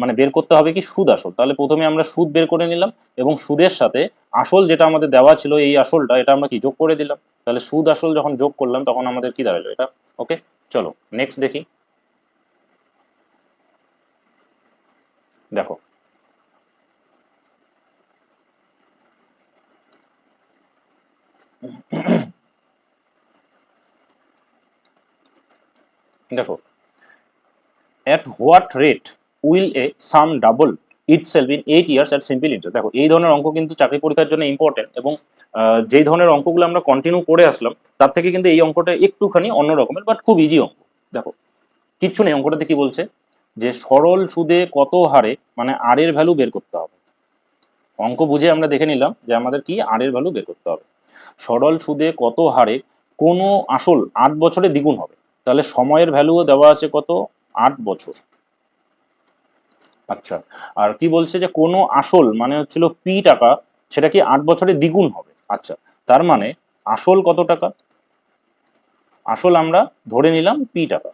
মানে বের করতে হবে কি সুদ আসল। তাহলে প্রথমে আমরা সুদ বের করে নিলাম এবং সুদের সাথে আসল যেটা আমাদের দেওয়া ছিল এই আসলটা, এটা আমরা কি যোগ করে দিলাম। তাহলে সুদ আসল যখন যোগ করলাম তখন আমাদের কি দাঁড়ালো এটা। ওকে, চলো নেক্সট দেখি। দেখো দেখো at what rate will a sum double itself in 8 years at simple interest। দেখো এই ধরনের অঙ্ক কিন্তু চাকরি পরীক্ষার জন্য ইম্পর্টেন্ট, এবং যেই ধরনের অঙ্কগুলো আমরা কন্টিনিউ করে আসলাম তার থেকে কিন্তু এই অঙ্কটা একটুখানি অন্য রকমের, বাট খুব ইজি অঙ্ক। দেখো কিচ্ছু নেই, অঙ্কটাতে কি বলছে যে সরল সুদে কত হারে মানে আর এর ভ্যালু বের করতে হবে। অঙ্ক বুঝে আমরা দেখে নিলাম যে আমাদের কি আর এর ভ্যালু বের করতে হবে। সরল সুদে কত হারে কোনো আসল 8 বছরে দ্বিগুণ হবে, তাহলে সময়ের ভ্যালুও দেওয়া আছে কত 8 বছর। আচ্ছা, আর কি বলছে যে কোনো আসল মানে হচ্ছিল পি টাকা, সেটা কি 8 বছরে দ্বিগুণ হবে। আচ্ছা, তার মানে আসল কত টাকা, আসল আমরা ধরে নিলাম পি টাকা।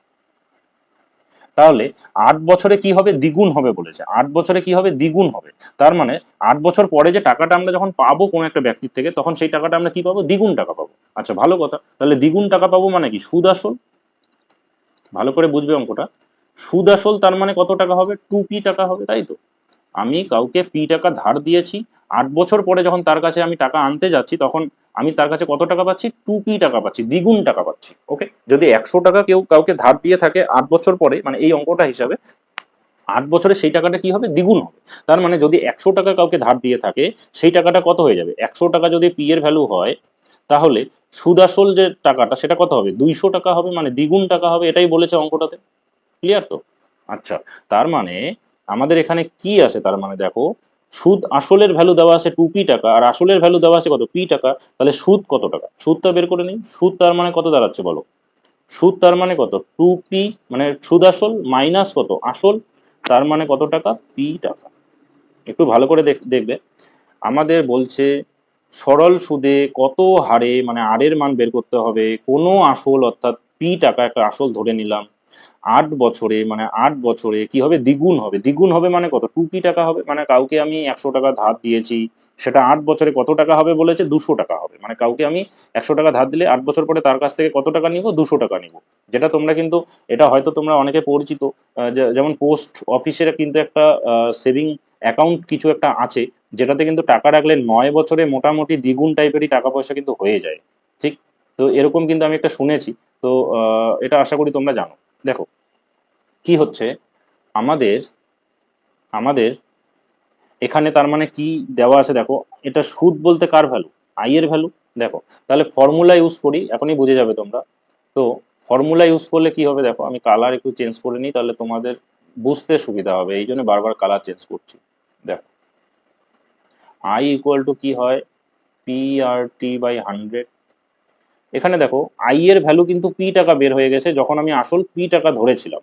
তাহলে 8 বছরে কি হবে দ্বিগুণ হবে বলেছে, 8 বছরে কি হবে দ্বিগুণ হবে। তার মানে 8 বছর পরে যে টাকাটা আমরা যখন পাবো কোনো একটা ব্যক্তির থেকে তখন সেই টাকাটা আমরা কি পাবো, দ্বিগুণ টাকা পাবো। আচ্ছা ভালো কথা, তাহলে দ্বিগুণ টাকা পাবো মানে কি সুদ আসল। ভালো করে বুঝবে অঙ্কটা, সুদ আসল তার মানে কত টাকা হবে 2p টাকা হবে, তাই তো। আমি কাউকে পি টাকা ধার দিয়েছি, 8 বছর পরে যখন তার কাছে আমি টাকা আনতে যাচ্ছি তখন আমি তার কাছে কত টাকা পাচ্ছি 2p টাকা পাচ্ছি, দ্বিগুণ টাকা পাচ্ছি। ওকে, যদি 100 টাকা কেউ কাউকে ধার দিয়ে থাকে 8 বছর পরে, মানে এই অঙ্কটা হিসাবে 8 বছরে সেই টাকাটা কি হবে দ্বিগুণ হবে। তার মানে যদি 100 টাকা কাউকে ধার দিয়ে থাকে সেই টাকাটা কত হয়ে যাবে, 100 টাকা যদি পি এর ভ্যালু হয় তাহলে সুদ আসল যে টাকাটা সেটা কত হবে 200 টাকা হবে, মানে দ্বিগুণ টাকা হবে, এটাই বলেছে অঙ্কটাতে। ক্লিয়ার তো। আচ্ছা, তার মানে আমাদের এখানে কি আছে, তার মানে দেখো সুদ আসলের ভ্যালু দেওয়া আছে 2p টাকা আর আসলের ভ্যালু দেওয়া আছে কত p টাকা, তাহলে সুদ কত টাকা, সুদটা বের করে নিই। সুদ তার মানে কত দাঁড়াচ্ছে বলো, সুদ তার মানে কত 2p, মানে সুদ আসল মাইনাস কত আসল, তার মানে কত টাকা p টাকা। একটু ভালো করে দেখবে, আমাদের বলছে সরল সুদে কত হারে মানে আর এর মান বের করতে হবে কোনো আসল, অর্থাৎ পি টাকা একটা আসল ধরে নিলাম, 8 বছরে মানে 8 বছরে কি হবে দ্বিগুণ হবে। দ্বিগুণ হবে মানে কত 2p টাকা হবে, মানে কাউকে আমি 100 টাকা ধার দিয়েছি সেটা 8 বছরে কত টাকা হবে বলেছে 200 টাকা হবে, মানে কাউকে আমি 100 টাকা ধার দিলে 8 বছর পরে তার কাছ থেকে কত টাকা নিব 200 টাকা নিব। যেটা তোমরা কিন্তু এটা হয়তো তোমরা অনেকে পরিচিত, যেমন পোস্ট অফিসের কিন্তু একটা সেভিং অ্যাকাউন্ট কিছু একটা আছে যেটাতে কিন্তু টাকা রাখলে 9 বছরে মোটামুটি দ্বিগুণ টাইপেরই টাকা পয়সা কিন্তু হয়ে যায়, ঠিক। তো এরকম কিন্তু আমি একটা শুনেছি, তো এটা আশা করি তোমরা জানো। দেখো কি হচ্ছে আমাদের আমাদের এখানে, তার মানে কি দেওয়া আছে দেখো, এটা সুদ বলতে কার ভ্যালু আই এর ভ্যালু। দেখো তাহলে ফর্মুলা ইউজ করি, এখনই বুঝে যাবে তোমরা। তো ফর্মুলা ইউজ করলে কি হবে দেখো, আমি কালার একটু চেঞ্জ করে নিই তাহলে তোমাদের বুঝতে সুবিধা হবে, এই জন্য বারবার কালার চেঞ্জ করছি। দেখো আই ইকুয়াল টু কি হয় পি আর টি বাই 100, এখানে দেখো আই এর ভ্যালু কিন্তু পি টাকা বের হয়ে গেছে যখন আমি আসল পি টাকা ধরেছিলাম।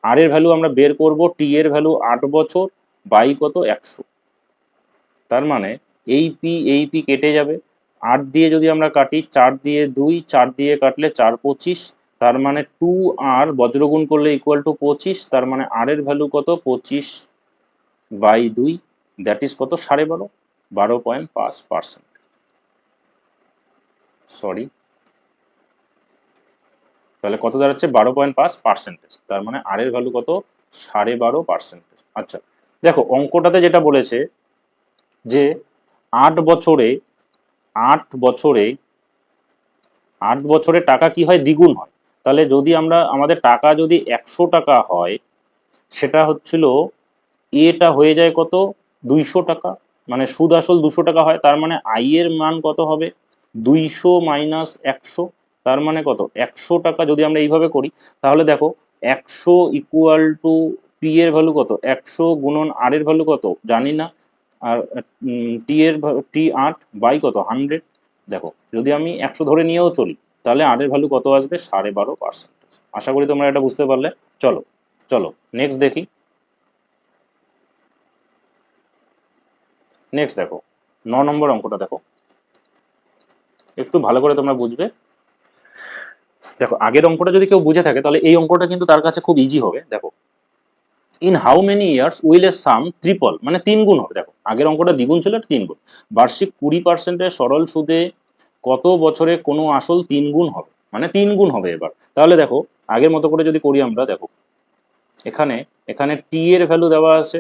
আর এর ভ্যালু আমরা বের করব, টি এর ভ্যালু 8 বছর বাই কত 100। তার মানে এই পি কেটে যাবে, 8 দিয়ে যদি আমরা কাটি, 4 দিয়ে 2, 4 দিয়ে কাটলে 4 25, তার মানে 2r বজ্রগুণ করলে ইকুয়াল টু 25, তার মানে আর এর ভ্যালু কত 25/2, দ্যাট ইজ কত 12.5, 12.5%। সরি, তাহলে কত দাঁড়াচ্ছে 12.5%। তার মানে আর এর ভ্যালু কত 12.5%। আচ্ছা দেখো অঙ্কটাতে যেটা বলেছে যে 8 বছরে 8 বছরে 8 বছরে টাকা কি হয় দ্বিগুণ হয়। তাহলে যদি আমরা আমাদের টাকা যদি 100 টাকা হয়, সেটা হচ্ছিল এটা হয়ে যায় কত 200 টাকা, মানে সুদ আসল 200 টাকা হয়। তার মানে আই এর মান কত হবে 200 মাইনাস 100, তার মানে কত 100 টাকা। যদি আমরা এইভাবে করি তাহলে দেখো 100 ইকুয়াল টু পি এর ভ্যালু কত 100 গুণন আর এর ভ্যালু কত জানি না, আর টি 8 বাই কত 100। দেখো যদি আমি 100 ধরে নিয়েও চলি তাহলে আর এর ভ্যালু কত আসবে 12.5%। আশা করি তোমরা এটা বুঝতে পারলে। চলো চলো নেক্সট দেখি। নেক্সট দেখো 9 নম্বর অঙ্কটা দেখো, একটু ভালো করে তোমরা বুঝবে। দেখো আগের অঙ্কটা যদি কেউ বুঝে থাকে তাহলে এই অঙ্কটা কিন্তু তার কাছে খুব ইজি হবে। দেখো in how many years will A some triple, মানে 3 গুণ হবে। দেখো আগের অঙ্কটা দ্বিগুণ ছিল, এটা 3 গুণ। বার্ষিক 20%-এর সরল সুদে কত বছরে কোনো আসল 3 গুণ হবে, মানে 3 গুণ হবে এবার। তাহলে দেখো আগের মতো করে যদি করি আমরা, দেখো এখানে এখানে টি এর ভ্যালু দেওয়া আছে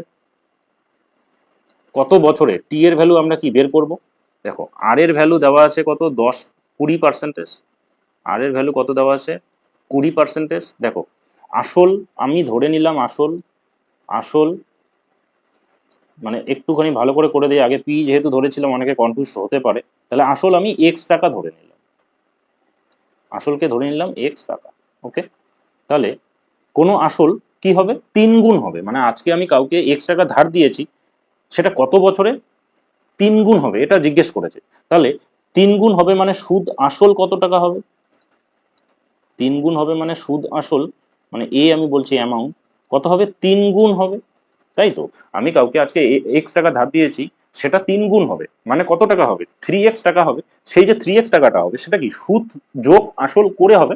কত বছরে, টি এর ভ্যালু আমরা কি বের করব। দেখো আর এর ভ্যালু দেওয়া আছে কত 20 আর এর ভ্যালু কত দেওয়া আছে 20%। দেখো আসল আমি ধরে নিলাম, আসল আসল মানে একটুখানি ভালো করে করে দিই আগে, পি যেহেতু ধরেছিলাম অনেকে কনফিউজ হতে পারে। তাহলে আসল আমি এক্স টাকা ধরে নিলাম, আসলকে ধরে নিলাম এক্স টাকা। ওকে, তাহলে কোনো আসল কি হবে 3 গুণ হবে, মানে আজকে আমি কাউকে এক্স টাকা ধার দিয়েছি, সেটা কত বছরে 3 গুণ হবে এটা জিজ্ঞেস করেছে। তাহলে 3 গুণ হবে মানে সুদ আসল কত টাকা হবে, 3 গুণ হবে মানে সুদ আসল, মানে আমি বলছি অ্যামাউন্ট কত হবে 3 গুণ হবে, তাই তো। আমি কাউকে আজকে এক্স টাকা ধার দিয়েছি, সেটা 3 গুণ হবে মানে কত টাকা হবে 3x টাকা হবে। সেই যে 3x টাকাটা হবে সেটা কি সুদ যোগ আসল করে হবে।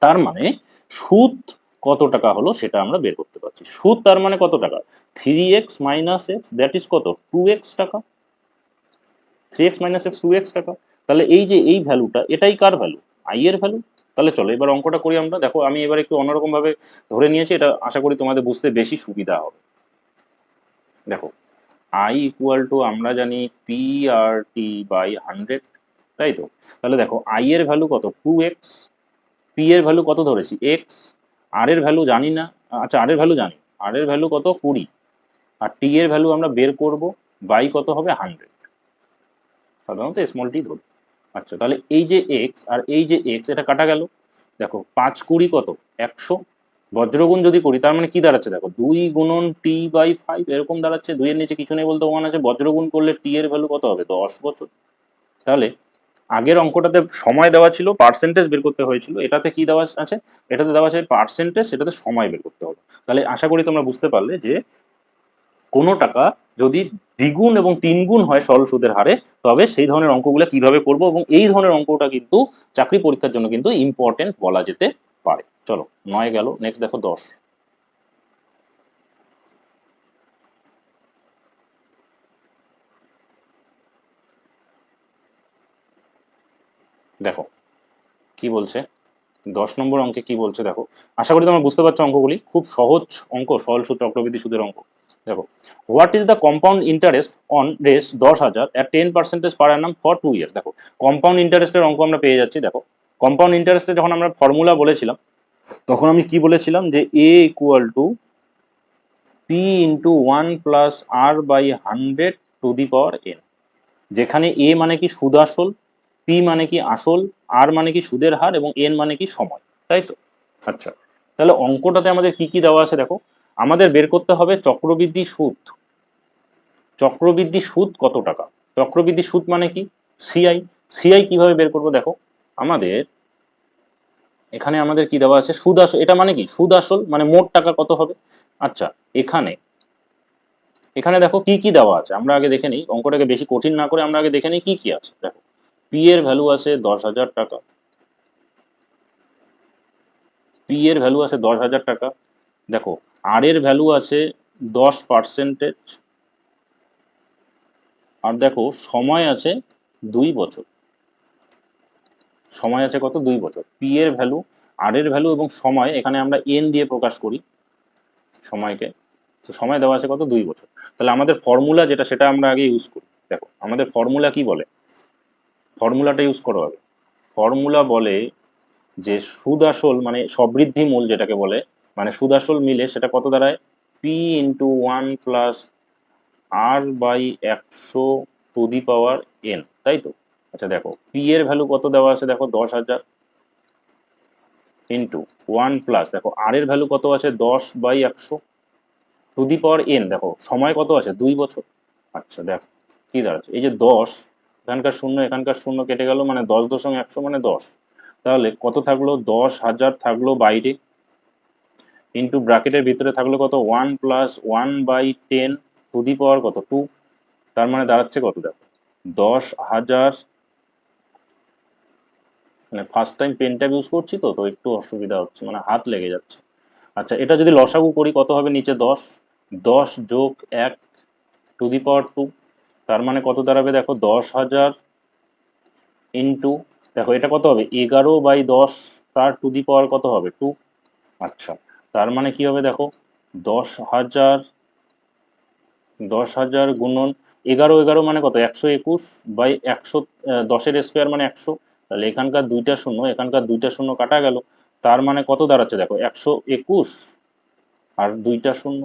তার মানে সুদ কত টাকা হলো সেটা আমরা বের করতে পারছি। সুদ তার মানে কত টাকা 3x minus x, that is কত 2x টাকা। 3x মাইনাস এক্স 2x টাকা। তাহলে এই যে এই ভ্যালুটা এটাই কার ভ্যালু আই এর ভ্যালু। তাহলে চলো এবার অঙ্কটা করি আমরা। দেখো আমি এবার একটু অন্যরকম ভাবে ধরে নিয়েছি, এটা আশা করি তোমাদের বুঝতে বেশি সুবিধা হবে। দেখো আই ইকুয়াল টু আমরা জানি পি আর টি বাই 100, তাই তো। তাহলে দেখো আই এর ভ্যালু কত 2x, পি এর ভ্যালু কত ধরেছি এক্স, আর এর ভ্যালু জানি না। আচ্ছা আর এর ভ্যালু জানি, আর এর ভ্যালু কত 20, আর টি এর ভ্যালু আমরা বের করব বাই কত হবে 100, সাধারণত স্মল টি ধরি। আচ্ছা তাহলে এই যে এক্স আর এই যে এক্স এটা কাটা গেল। দেখো 5 20 কত 100, বজ্রগুণ যদি করি তার মানে কি দাঁড়াচ্ছে দেখো 2 গুণন টি বাই 5 এরকম দাঁড়াচ্ছে। 2 এর নিচে কিছু নেই বলতে ওয়ান আছে, বজ্রগুণ করলে টি এর ভ্যালু কত হবে 10 বছর। তাহলে আগের অঙ্কটাতে সময় দেওয়া ছিল, পার্সেন্টেজ বের করতে হয়েছিল, এটাতে কি দেওয়া আছে, এটাতে দেওয়া আছে পার্সেন্টেজ, সেটাতে সময় বের করতে হবে। তাহলে আশা করি তোমরা বুঝতে পারলে যে কোনো টাকা যদি দ্বিগুণ এবং 3 গুণ হয় সরল সুদের হারে, তবে সেই ধরনের অঙ্কগুলো কিভাবে করব, এবং এই ধরনের অঙ্কটা কিন্তু চাকরি পরীক্ষার জন্য কিন্তু ইম্পর্টেন্ট বলা যেতে পারে। চলো 9 গেল, নেক্সট দেখো 10। দেখো কি বলছে 10 নম্বর অঙ্কে কি বলছে দেখো, আশা করি তোমরা বুঝতে পারছো অঙ্কগুলি খুব সহজ অঙ্ক, সরল সুদ চক্রবৃদ্ধি সুদের অঙ্ক। দেখো what is the compound interest on race 10,000 at 10% per annum for 2 years. দেখো কম্পাউন্ড ইন্টারেস্টের অঙ্ক আমরা পেয়ে যাচ্ছি। দেখো কম্পাউন্ড ইন্টারেস্টে যখন আমরা ফর্মুলা বলেছিলাম তখন আমি কি বলেছিলাম যে A equal to P into 1+r/100 যেখানে এ মানে কি সুদ আসল, পি মানে কি আসল, আর মানে কি সুদের হার, এবং এন মানে কি সময়, তাই তো। আচ্ছা তাহলে অঙ্কটাতে আমাদের কি কি দেওয়া আছে দেখো, আমাদের বের করতে হবে চক্রবৃদ্ধি সুদ। চক্রবৃদ্ধি সুদ কত টাকা, চক্রবৃদ্ধি সুদ মানে কি সিআই। সিআই কিভাবে বের করবো দেখো, আমাদের এখানে আমাদের কি দেওয়া আছে, সুদ আসল। এটা মানে কি, সুদ আসল মানে মোট টাকা কত হবে। আচ্ছা, এখানে এখানে দেখো কি কি দেওয়া আছে, আমরা আগে দেখে নিই, অঙ্কটাকে বেশি কঠিন না করে আমরা আগে দেখে নিই কি কি আছে। দেখো, পি এর ভ্যালু আছে 10,000 টাকা, পি এর ভ্যালু আছে 10,000 টাকা। দেখো, আর এর ভ্যালু আছে 10%, আর দেখো সময় আছে 2 বছর। সময় আছে কত, 2 বছর। পি এর ভ্যালু, আর এর ভ্যালু এবং সময় এখানে আমরা এন দিয়ে প্রকাশ করি সময়কে। তো সময় দেওয়া আছে কত, 2 বছর। তাহলে আমাদের ফর্মুলা যেটা, সেটা আমরা আগে ইউজ করি। দেখো আমাদের ফর্মুলা কি বলে, ফর্মুলাটা ইউজ করো আগে। ফর্মুলা বলে যে সুদ আসল মানে সবৃদ্ধি মূল যেটাকে বলে, মানে সুদ আসল মিলে সেটা কত দাঁড়ায়, পি ইন্টু 1 + r/100 তাই তো। আচ্ছা দেখো, পি এর ভ্যালু কত দেওয়া আছে, দেখো 10,000 ইন্টু 1 দেখো আর এর ভ্যালু কত আছে, 10/100 দেখো সময় কত আছে, 2 বছর। আচ্ছা দেখো কি দাঁড়াচ্ছে, এই যে 10, এখানকার শূন্য এখানকার শূন্য কেটে গেল, মানে 10.100 মানে 10। তাহলে কত থাকলো, 10,000 থাকলো বাইরে, ইন্টু ব্র্যাকেটের ভিতরে থাকলো কত, 1 + 1/10 কত, 2। তার মানে দাঁড়াচ্ছে কত, দেখো 10,000, মানে first time pen tab use করছি তো তো একটু অসুবিধা হচ্ছে, মানে হাত লেগে যাচ্ছে। আচ্ছা, এটা যদি লসাগু করি কত হবে, নিচে 10, 10+1 ⁴ তার মানে কত দাঁড়াবে, দেখো 10,000 ইন্টু, দেখো এটা কত হবে, 11/10, তার টু দি পাওয়ার কত হবে, 2। আচ্ছা, তার মানে কি হবে, দেখো 10,000, 10,000 গুণন 11, 11 মানে কত, 121/100, 10-এর স্কোয়ার মানে 100। তাহলে এখানকার দুইটা শূন্য এখানকার দুইটা শূন্য কাটা গেল, তার মানে কত দাঁড়াচ্ছে, দেখো 121 আর দুইটা শূন্য,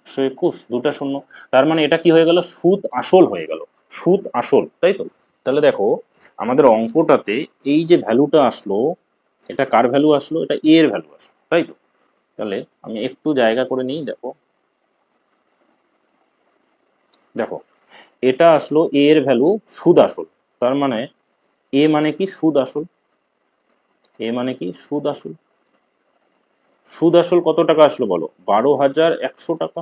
121 দুটা শূন্য। তার মানে এটা কি হয়ে গেল, সুদ আসল হয়ে গেল, সুদ আসল, তাই তো। তাহলে দেখো আমাদের অঙ্কটাতে এই যে ভ্যালুটা আসলো, এটা কার ভ্যালু আসলো, এটা এ এর ভ্যালু আসলো, তাই তো। তাহলে আমি একটু জায়গা করে নিই, দেখো দেখো এটা আসলো এ এর ভ্যালু, সুদ আসল। তার মানে এ মানে কি, সুদ আসল। এ মানে কি, সুদ আসল। সুদ আসল কত টাকা আসলো বলো, 12,100 টাকা।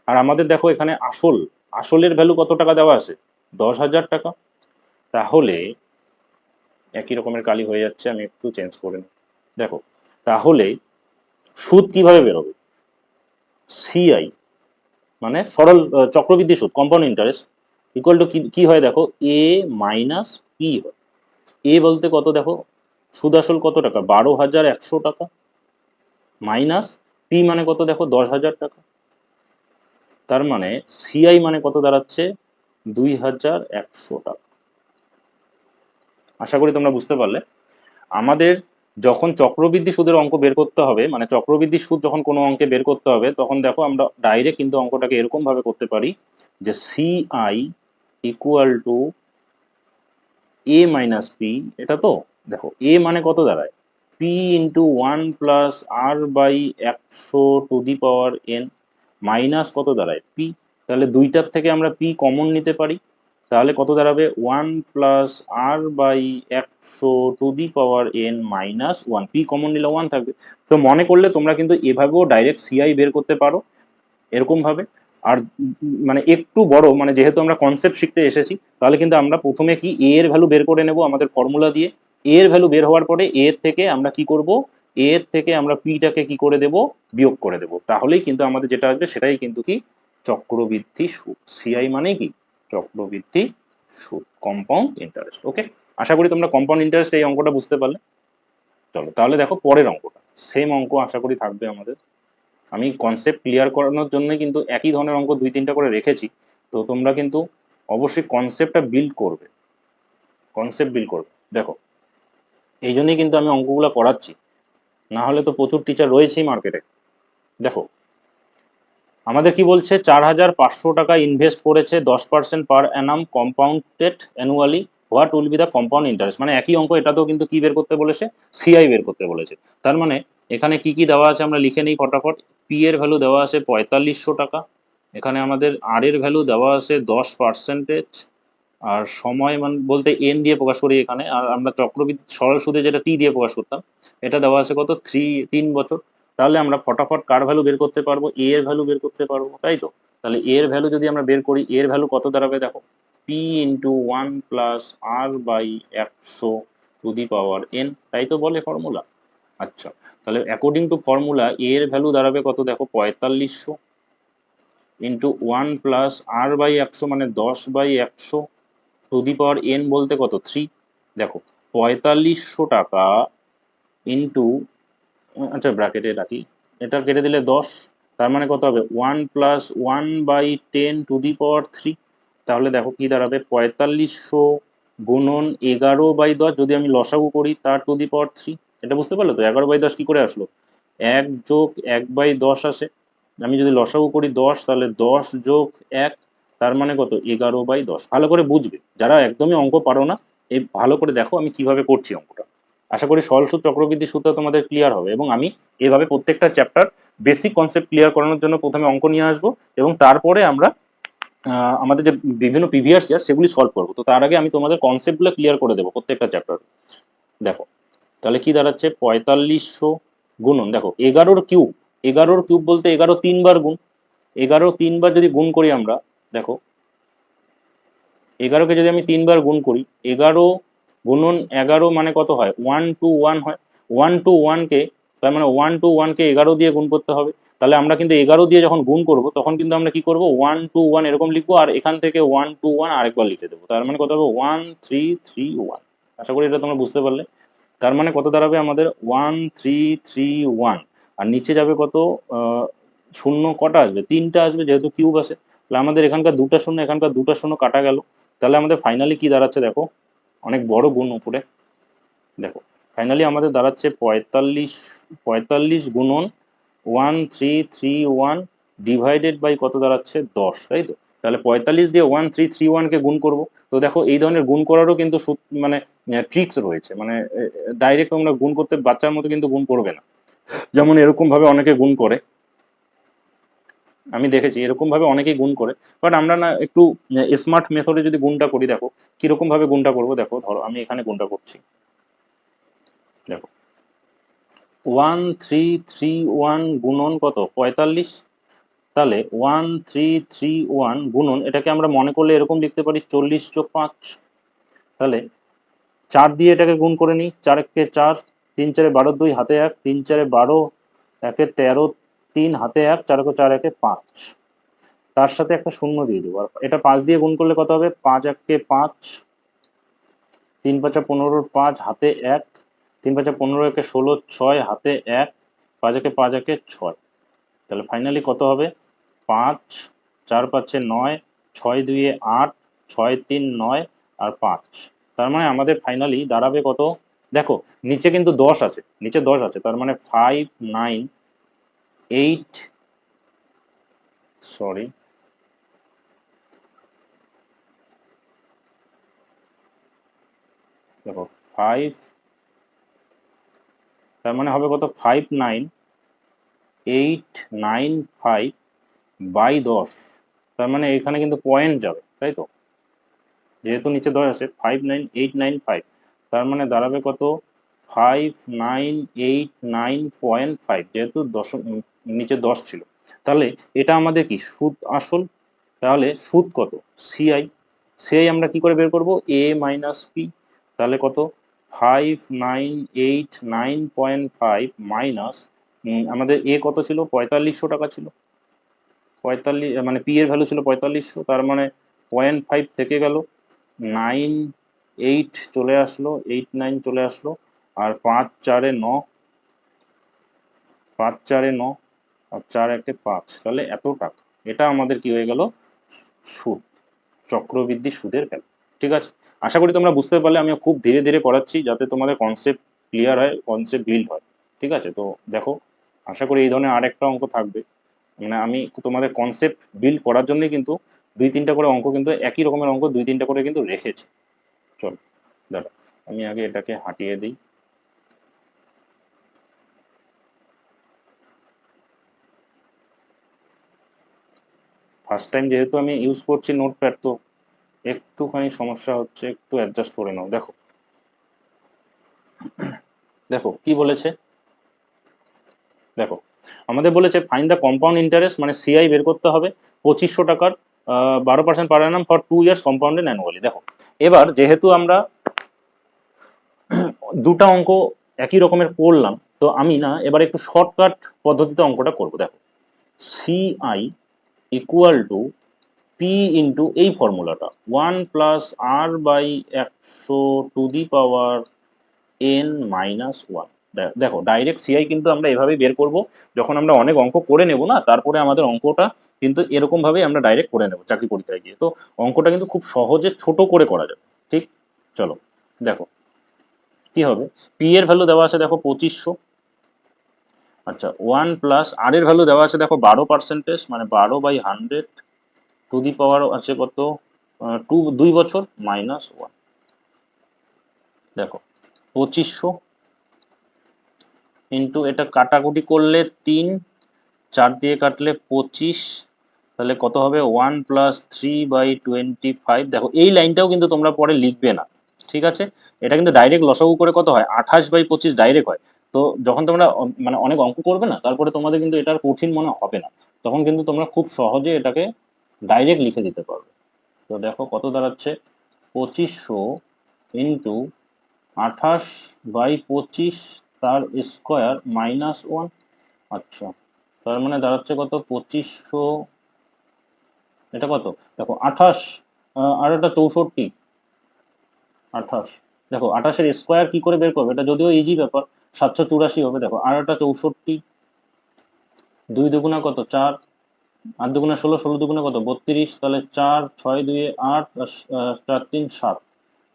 আর আমাদের দেখো এখানে আসল, আসলের ভ্যালু কত টাকা দেওয়া আছে, 10,000 টাকা। তাহলে একই রকমের কালি হয়ে যাচ্ছে, আমি একটু চেঞ্জ করে নিই। দেখো তাহলে সুদ কিভাবে বেরোবে, সিআই মানে সরল চক্রবৃদ্ধি সুদ, কম্পাউন্ড ইন্টারেস্ট, ইকুয়াল টু কি হয়, দেখো এ মাইনাস পি হয়। এ বলতে কত, দেখো সুদ আসল কত টাকা, 12,100 টাকা, মাইনাস পি মানে কত, দেখো 10,000 টাকা। তার মানে সিআই মানে কত দাঁড়াচ্ছে, 2,100 টাকা। আশা করি তোমরা বুঝতে পারলে। আমাদের যখন চক্রবৃদ্ধি সুদের অঙ্ক বের করতে হবে, মানে চক্রবৃদ্ধি সুদ যখন কোনো অঙ্কে বের করতে হবে, তখন দেখো আমরা ডাইরেক্ট কিন্তু অঙ্কটাকে এরকম ভাবে করতে পারি যে CI equal to A minus P. এটা তো দেখো এ মানে কত দাঁড়ায়, পি ইন্টু 1 + r/100 মাইনাস কত দাঁড়ায়, পি। তাহলে দুইটার থেকে আমরা পি কমন নিতে পারি, তাহলে কত দাঁড়াবে, 1 + r/100 -1, পি কমন নিলে 1 থাকবে। তো মনে করলে তোমরা কিন্তু এভাবেও ডাইরেক্ট সিআই বের করতে পারো, এরকম ভাবে। আর মানে একটু বড়, মানে যেহেতু আমরা কনসেপ্ট শিখতে এসেছি, তাহলে কিন্তু আমরা প্রথমে কি এ এর ভ্যালু বের করে নেব আমাদের ফর্মুলা দিয়ে। এ এর ভ্যালু বের হওয়ার পরে এ এর থেকে আমরা কি করব, এ এর থেকে আমরা পিটাকে কি করে দেব, বিয়োগ করে দেব। তাহলেই কিন্তু আমাদের যেটা আসবে সেটাই কিন্তু কি, চক্রবৃদ্ধি সুদ। সিআই মানে কি, চক্রবৃদ্ধি সুদ, কম্পাউন্ড ইন্টারেস্ট। ওকে, আশা করি তোমরা কম্পাউন্ড ইন্টারেস্ট এই অঙ্কটা বুঝতে পারলে। চলো তাহলে দেখো পরের অঙ্কটা, সেম অঙ্ক আশা করি থাকবে আমাদের। আমি কনসেপ্ট ক্লিয়ার করানোর জন্য কিন্তু একই ধরনের অঙ্ক 2-3টা করে রেখেছি। তো তোমরা কিন্তু অবশ্যই কনসেপ্টটা বিল্ড করবে, কনসেপ্ট বিল্ড করবে। দেখো এই জন্যই কিন্তু আমি অঙ্কগুলো করাচ্ছি, না হলে তো প্রচুর টিচার রয়েছেই মার্কেটে। দেখো আমাদের কি বলছে, 4,500 টাকা ইনভেস্ট করেছে, 10% per annum compounded annually, what will be the compound interest. মানে একই অঙ্ক, এটাতেও কিন্তু কি বের করতে বলেছে, সিআই বের করতে বলেছে। তার মানে এখানে কি কি দেওয়া আছে আমরা লিখে নিই ফটাফট। পি এর ভ্যালু দেওয়া আছে 4,500 টাকা, এখানে আমাদের আর এর ভ্যালু দেওয়া আছে 10%, আর সময় মানে বলতে এন দিয়ে প্রকাশ করি এখানে, আর আমরা চক্রবৃদ্ধি সরল সুদে যেটা টি দিয়ে প্রকাশ করতাম, এটা দেওয়া আছে কত 3 বছর। তাহলে আমরা ফটাফট কার ভ্যালু বের করতে পারবো, এ এর ভ্যালু বের করতে পারবো, তাই তো? তাহলে এর ভ্যালু যদি আমরা বের করি, এর ভ্যালু কত দাঁড়াবে দেখো, পি ইন্টু 1 + r/100 তাই তো বলে ফর্মুলা। আচ্ছা, তাহলে অ্যাকর্ডিং টু ফর্মুলা এর ভ্যালু দাঁড়াবে কত দেখো, 4500 ইন্টু 1 + r/100 মানে 10/100 বলতে কত 3। দেখো 4500 টাকা ইন্টু, আচ্ছা ব্র্যাকেটে রাখি, এটা কেটে দিলে 10, তার মানে কত হবে 1 + 1/10 তাহলে দেখো কি দাঁড়াবে, 4500 গুণন 11/10, যদি আমি লসাগু করি তার টু দি পাওয়ার 3। এটা বুঝতে পারলো তো 11/10 কি করে আসলো, 1 + 1/10 আসে। আমি যদি লসাগু করি 10, তাহলে 10 + 1, তার মানে কত 11/10। ভালো করে বুঝবে, যারা একদমই অঙ্ক পারো না, এই ভালো করে দেখো আমি কিভাবে করছি অঙ্কটা। আশা করি সরল সুদ চক্রবৃদ্ধি সূত্র তোমাদের ক্লিয়ার হবে, এবং আমি এভাবে প্রত্যেকটা চ্যাপ্টার বেসিক কনসেপ্ট ক্লিয়ার করানোর জন্য প্রথমে অঙ্ক নিয়ে আসবো, এবং তারপরে আমরা আমাদের যে বিভিন্ন প্রিভিয়াস ইয়ার সেগুলি সলভ করবো। তো তার আগে আমি তোমাদের কনসেপ্টগুলো ক্লিয়ার করে দেবো প্রত্যেকটা চ্যাপ্টার। দেখো তাহলে কি দাঁড়াচ্ছে, 4500 গুণন দেখো 11 কিউব, 11 কিউব বলতে 11 3 বার গুণ, 11 3 বার যদি গুণ করি আমরা, দেখো 11কে যদি আমি 3 বার গুণ করি, 11 গুণন 11 মানে কত হয়, 1 to 1 হয়। 1 to 1 কে, তার মানে 1 to 1 কে 11 দিয়ে গুণ করতে হবে। তাহলে আমরা কিন্তু 11 দিয়ে যখন গুণ করব তখন কিন্তু আমরা কি করব, 1 to 1 এরকম লিখবো, আর এখান থেকে 1 to 1 আরেকবার লিখে দেবো। তার মানে কত হবে 1331। আশা করি এটা তোমরা বুঝতে পারলে। তার মানে কত দাঁড়াবে আমাদের 1331, আর নিচে যাবে কত, শূন্য কটা আসবে, 3টা আসবে, যেহেতু কিউব আসে। তাহলে আমাদের এখানকার 2টা শূন্য, এখানকার 2টা শূন্য কাটা গেল। তাহলে আমাদের ফাইনালি কি দাঁড়াচ্ছে দেখো, অনেক বড় গুণ উপরে, দেখো ফাইনালি আমাদের দাঁড়াচ্ছে 45 গুণন 1331 ডিভাইডেড বাই কত দাঁড়াচ্ছে 10, তাই তো? তাহলে 45 দিয়ে 1331কে গুণ করব। তো দেখো এই ধরনের গুণ করারও কিন্তু মানে ট্রিক্স রয়েছে, মানে ডাইরেক্ট তোমরা গুণ করতে বাচ্চার মতো কিন্তু গুণ করবে না, যেমন এরকম ভাবে অনেকে গুণ করে, আমি দেখেছি এরকম ভাবে অনেকেই গুণ করে। বাট আমরা না একটু স্মার্ট মেথডে যদি গুণটা করি, দেখো কিরকম ভাবে গুণটা করবো, দেখো ধরো আমি এখানে গুণটা করছি, দেখো 1331 গুণন কত 45, তাহলে 1331 গুণন, এটাকে আমরা মনে করলে এরকম লিখতে পারি 40+5। তাহলে 4 দিয়ে এটাকে গুণ করে নিই, 4 × 1 = 4, 3 × 4 = 12, 2 হাতে 1, 3 × 4 = 12, 1 × 13, 3 হাতে 1, 4 × 4 = 5, তার সাথে একটা শূন্য দিয়ে দেবো। আর এটা 5 দিয়ে গুণ করলে কত হবে, 5 × 1 = 5, 3 × 5 = 15, 5 হাতে 1, 3 × 5 = 15, 1 × 16, 6 হাতে 1, 5 × 5 = 6। তাহলে ফাইনালি কত হবে, 5, 4 × 5 = 9, 6 × 2 = 8, 6 × 3 = 9, আর 5। তার মানে আমাদের ফাইনালি দাঁড়াবে কত, দেখো নিচে কিন্তু 10 আছে, নিচে 10 আছে, তার মানে 5 9 8, সরি দেখো 5, তার মানে হবে কত 59895/10, তার মানে এখানে কিন্তু পয়েন্ট যাবে, তাই তো? যেহেতু নিচে 10 আছে, 59895, তার মানে দাঁড়াবে কত 5989.5, যেহেতু নিচে 10 ছিল। তাহলে এটা আমাদের কি সুদ আসল, তাহলে সুদ কত, সিআই, সিআই আমরা কি করে বের করব, a - p। তাহলে কত 5989.5 মাইনাস, আমাদের এ কত ছিল, 4500 টাকা ছিল, 45 মানে পি এর ভ্যালু ছিল 4500, তার মানে 0.5 থেকে গেল, 98 চলে আসলো, 89 চলে আসলো, আর 5 4 এ 9, 5 4 এ 9, আর 4 1 এ 5, তাহলে এত টাকা। এটা আমাদের কি হয়ে গেল, সুদ, চক্রবৃদ্ধি সুদের ভ্যালু। ঠিক আছে, আশা করি তোমরা বুঝতে পারলে। আমি খুব ধীরে ধীরে পড়াচ্ছি যাতে তোমাদের কনসেপ্ট ক্লিয়ার হয়, কনসেপ্ট বিল্ড হয়। ঠিক আছে, তো দেখো আশা করি এই ধরনের আরেকটা অঙ্ক থাকবে, মানে আমি তোমাদের কনসেপ্ট বিল্ড করার জন্যই কিন্তু 2-3টা করে অঙ্ক, কিন্তু একই রকমের অঙ্ক 2-3টা করে কিন্তু রেখেছি। চলো দাঁড়া, আমি আগে এটাকে হাঁটিয়ে দিই। ফার্স্ট টাইম যেহেতু আমি ইউজ করছি নোটপ্যাড, তো একটুখানি সমস্যা হচ্ছে, একটু অ্যাডজাস্ট করে নাও। দেখো দেখো কি বলেছে, দেখো আমাদের বলেছে ফাইন দ্য কম্পাউন্ড ইন্টারেস্ট, মানে সিআই বের করতে হবে 2500 টাকার 12% per annum for 2 years compounded annually. দেখো এবার যেহেতু আমরা দুটা অঙ্ক একই রকমের করলাম, তো আমি না এবার একটু শর্টকাট পদ্ধতিতে অঙ্কটা করব। দেখো CI equal to P into এই ফর্মুলাটা 1+r/100⁻n−1। দেখো ডাইরেক্ট সিআই কিন্তু আমরা এভাবেই বের করব, যখন আমরা অনেক অঙ্ক করে নেব না, তারপরে আমাদের অঙ্কটা কিন্তু এরকম ভাবেই আমরা ডাইরেক্ট করে নেব চাকরি পরীক্ষায় গিয়ে। তো অঙ্কটা কিন্তু খুব সহজে ছোট করে করা যাবে। ঠিক, চলো দেখো কি হবে। পি এর ভ্যালু দেওয়া আছে দেখো 2500। আচ্ছা, 1+r এর ভ্যালু দেওয়া আছে দেখো 12%, মানে 12/100 আছে কত, 2 বছর -1। দেখো 2500 ইন্টু এটা কাটাকুটি করলে 3, 4 দিয়ে কাটলে 25, তাহলে কত হবে 1+3/25। দেখো এই লাইনটাও কিন্তু তোমরা পরে লিখবে না, ঠিক আছে। এটা কিন্তু ডাইরেক্ট লসাগু করে কত হয়, 28/25 ডাইরেক্ট হয়। তো যখন তোমরা মানে অনেক অঙ্ক করবে না, তারপরে তোমাদের কিন্তু এটার কঠিন মনে হবে না, তখন কিন্তু তোমরা খুব সহজে এটাকে ডাইরেক্ট লিখে দিতে পারবে। তো দেখো কত দাঁড়াচ্ছে, 2500 ইন্টু 28/25 তার স্কোয়ার -1। আচ্ছা, তার মানে দাঁড়াচ্ছে কত, 2500, এটা কত, দেখো 28, আর এটা 64, 28। দেখো 28-এর স্কোয়ার কি করে বের করবে, এটা যদিও ইজি ব্যাপার, 784 হবে। দেখো আর একটা 64, 2 দুগুণা কত 4, 8 দুগুণা 16, 16 দুগুণা কত 32, তাহলে 4, 6 2 8, 4 3 7।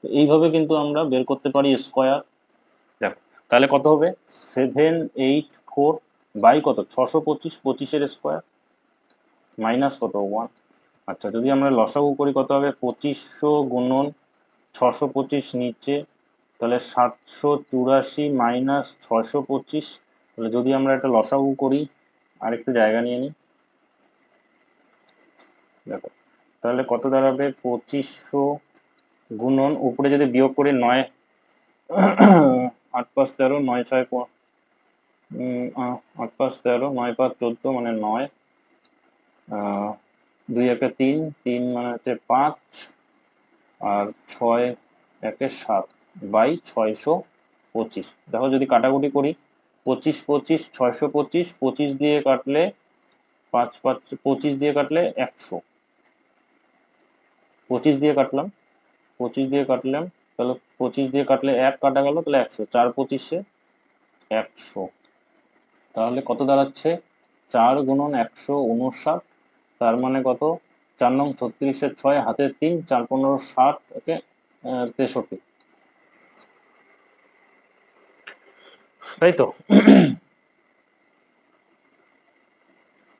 এইভাবে কিন্তু আমরা বের করতে পারি স্কোয়ার। দেখো তাহলে কত হবে, 784 বাই কত 625, 25-এর স্কোয়ার মাইনাস কত 1। আচ্ছা, যদি আমরা লসাগু করি কত হবে, 2500 গুণন 625 নিচে, তাহলে 784 মাইনাস 625। তাহলে যদি আমরা এটা লসাগু করি, আর একটু জায়গা নিয়ে নিই, দেখো তাহলে কত দাঁড়াবে, 2500 গুণন উপরে যদি বিয়োগ করি 9, 8 5 13, 9 6 8 5 13, 9 5 14, মানে 9, 2 1 3, 3 মানে হচ্ছে 5, আর 6 1 7 বাই 625। দেখো যদি কাটাকুটি করি, 25 25 625, 25 দিয়ে কাটলে 5 5, 25 দিয়ে কাটলে 100, 25 দিয়ে কাটলাম, 25 দিয়ে কাটলাম, তাহলে 25 দিয়ে কাটলে 1 কাটা গেল, তাহলে 100, 4 25-এ 100। তাহলে কত দাঁড়াচ্ছে, 4 গুণন 159, তার মানে কত, 4 নং 36-এর 6 হাতে 3, 4 15 60, ওকে 63, তাই তো।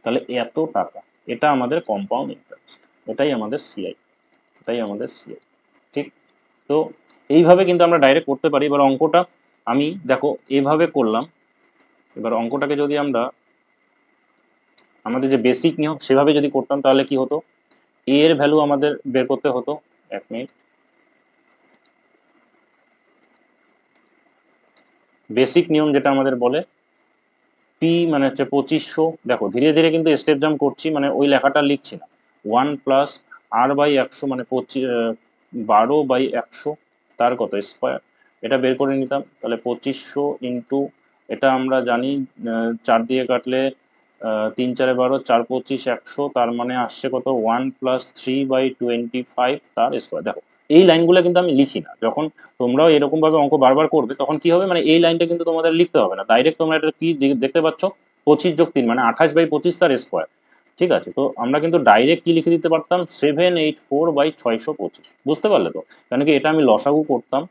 তাহলে এত টাকা, এটা আমাদের কম্পাউন্ড ইন্টারেস্ট, এটাই আমাদের সিআই, এটাই আমাদের সিআই। ঠিক, তো এইভাবে কিন্তু আমরা ডাইরেক্ট করতে পারি। এবার অঙ্কটা আমি দেখো এইভাবে করলাম, এবার অঙ্কটাকে যদি আমরা আমাদের যে বেসিক নিয়ম সেভাবে যদি করতাম, তাহলে কি হতো, এ এর ভ্যালু আমাদের বের করতে হতো। 1 মিনিট, বেসিক নিয়ম যেটা আমাদের বলে, পি মানে হচ্ছে 2500। দেখো ধীরে ধীরে কিন্তু স্টেপ জাম্প করছি, মানে ওই লেখাটা লিখছি না। 1+r/100, মানে 12/100 তার কত স্কোয়ার, এটা বের করে নিতাম। তাহলে 2500 ইন্টু, এটা আমরা জানি 4 দিয়ে কাটলে 3 4 12, 4 25 100, তার মানে আসছে কত 1+3/25 তার স্কোয়ার। দেখো এই লাইনগুলো কিন্তু আমি লিখি না, যখন তোমরাও এরকম ভাবে অঙ্ক বারবার করবে তখন কি হবে, মানে এই লাইনটা কিন্তু তোমাদের লিখতে হবে না, ডাইরেক্ট তোমরা এটা কি দেখতে পাচ্ছ, 25+3 মানে 28/25 তার স্কোয়ার। ঠিক আছে, তো আমরা কিন্তু ডাইরেক্ট কি লিখে দিতে পারতাম, 784/625। বুঝতে পারলে তো, কারণ কি এটা আমি লসাগু করতাম,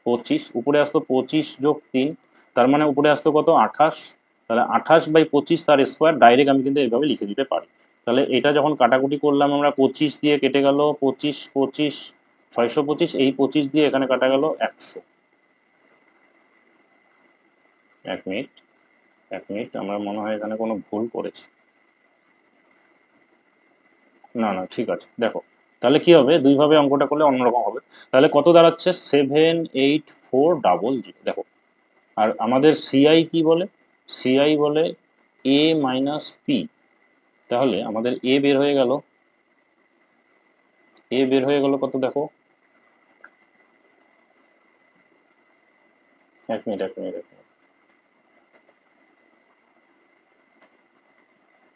25 উপরে আসতো 25+3, তার মানে উপরে আসতো কত 28, তাহলে 28/25 তার স্কোয়ার ডাইরেক্ট আমি কিন্তু এইভাবে লিখে দিতে পারি। তাহলে এটা যখন কাটাকুটি করলাম আমরা, 25 দিয়ে কেটে গেল 25 25, 625, এই 25 দিয়ে এখানে কাটা গেল 100। 1 মিনিট, 1 মিনিট, আমরা মনে হয় এখানে কোনো ভুল করেছি। না না ঠিক আছে, দেখো তাহলে কি হবে, দুইভাবে অঙ্কটা করলে অন্যরকম হবে। তাহলে কত দাঁড়াচ্ছে, 78400, দেখো। আর আমাদের সিআই কি বলে, সিআই বলে এ মাইনাস পি। তাহলে আমাদের এ বের হয়ে গেল, কত দেখো, এক মিনিট এক মিনিট এক মিনিট,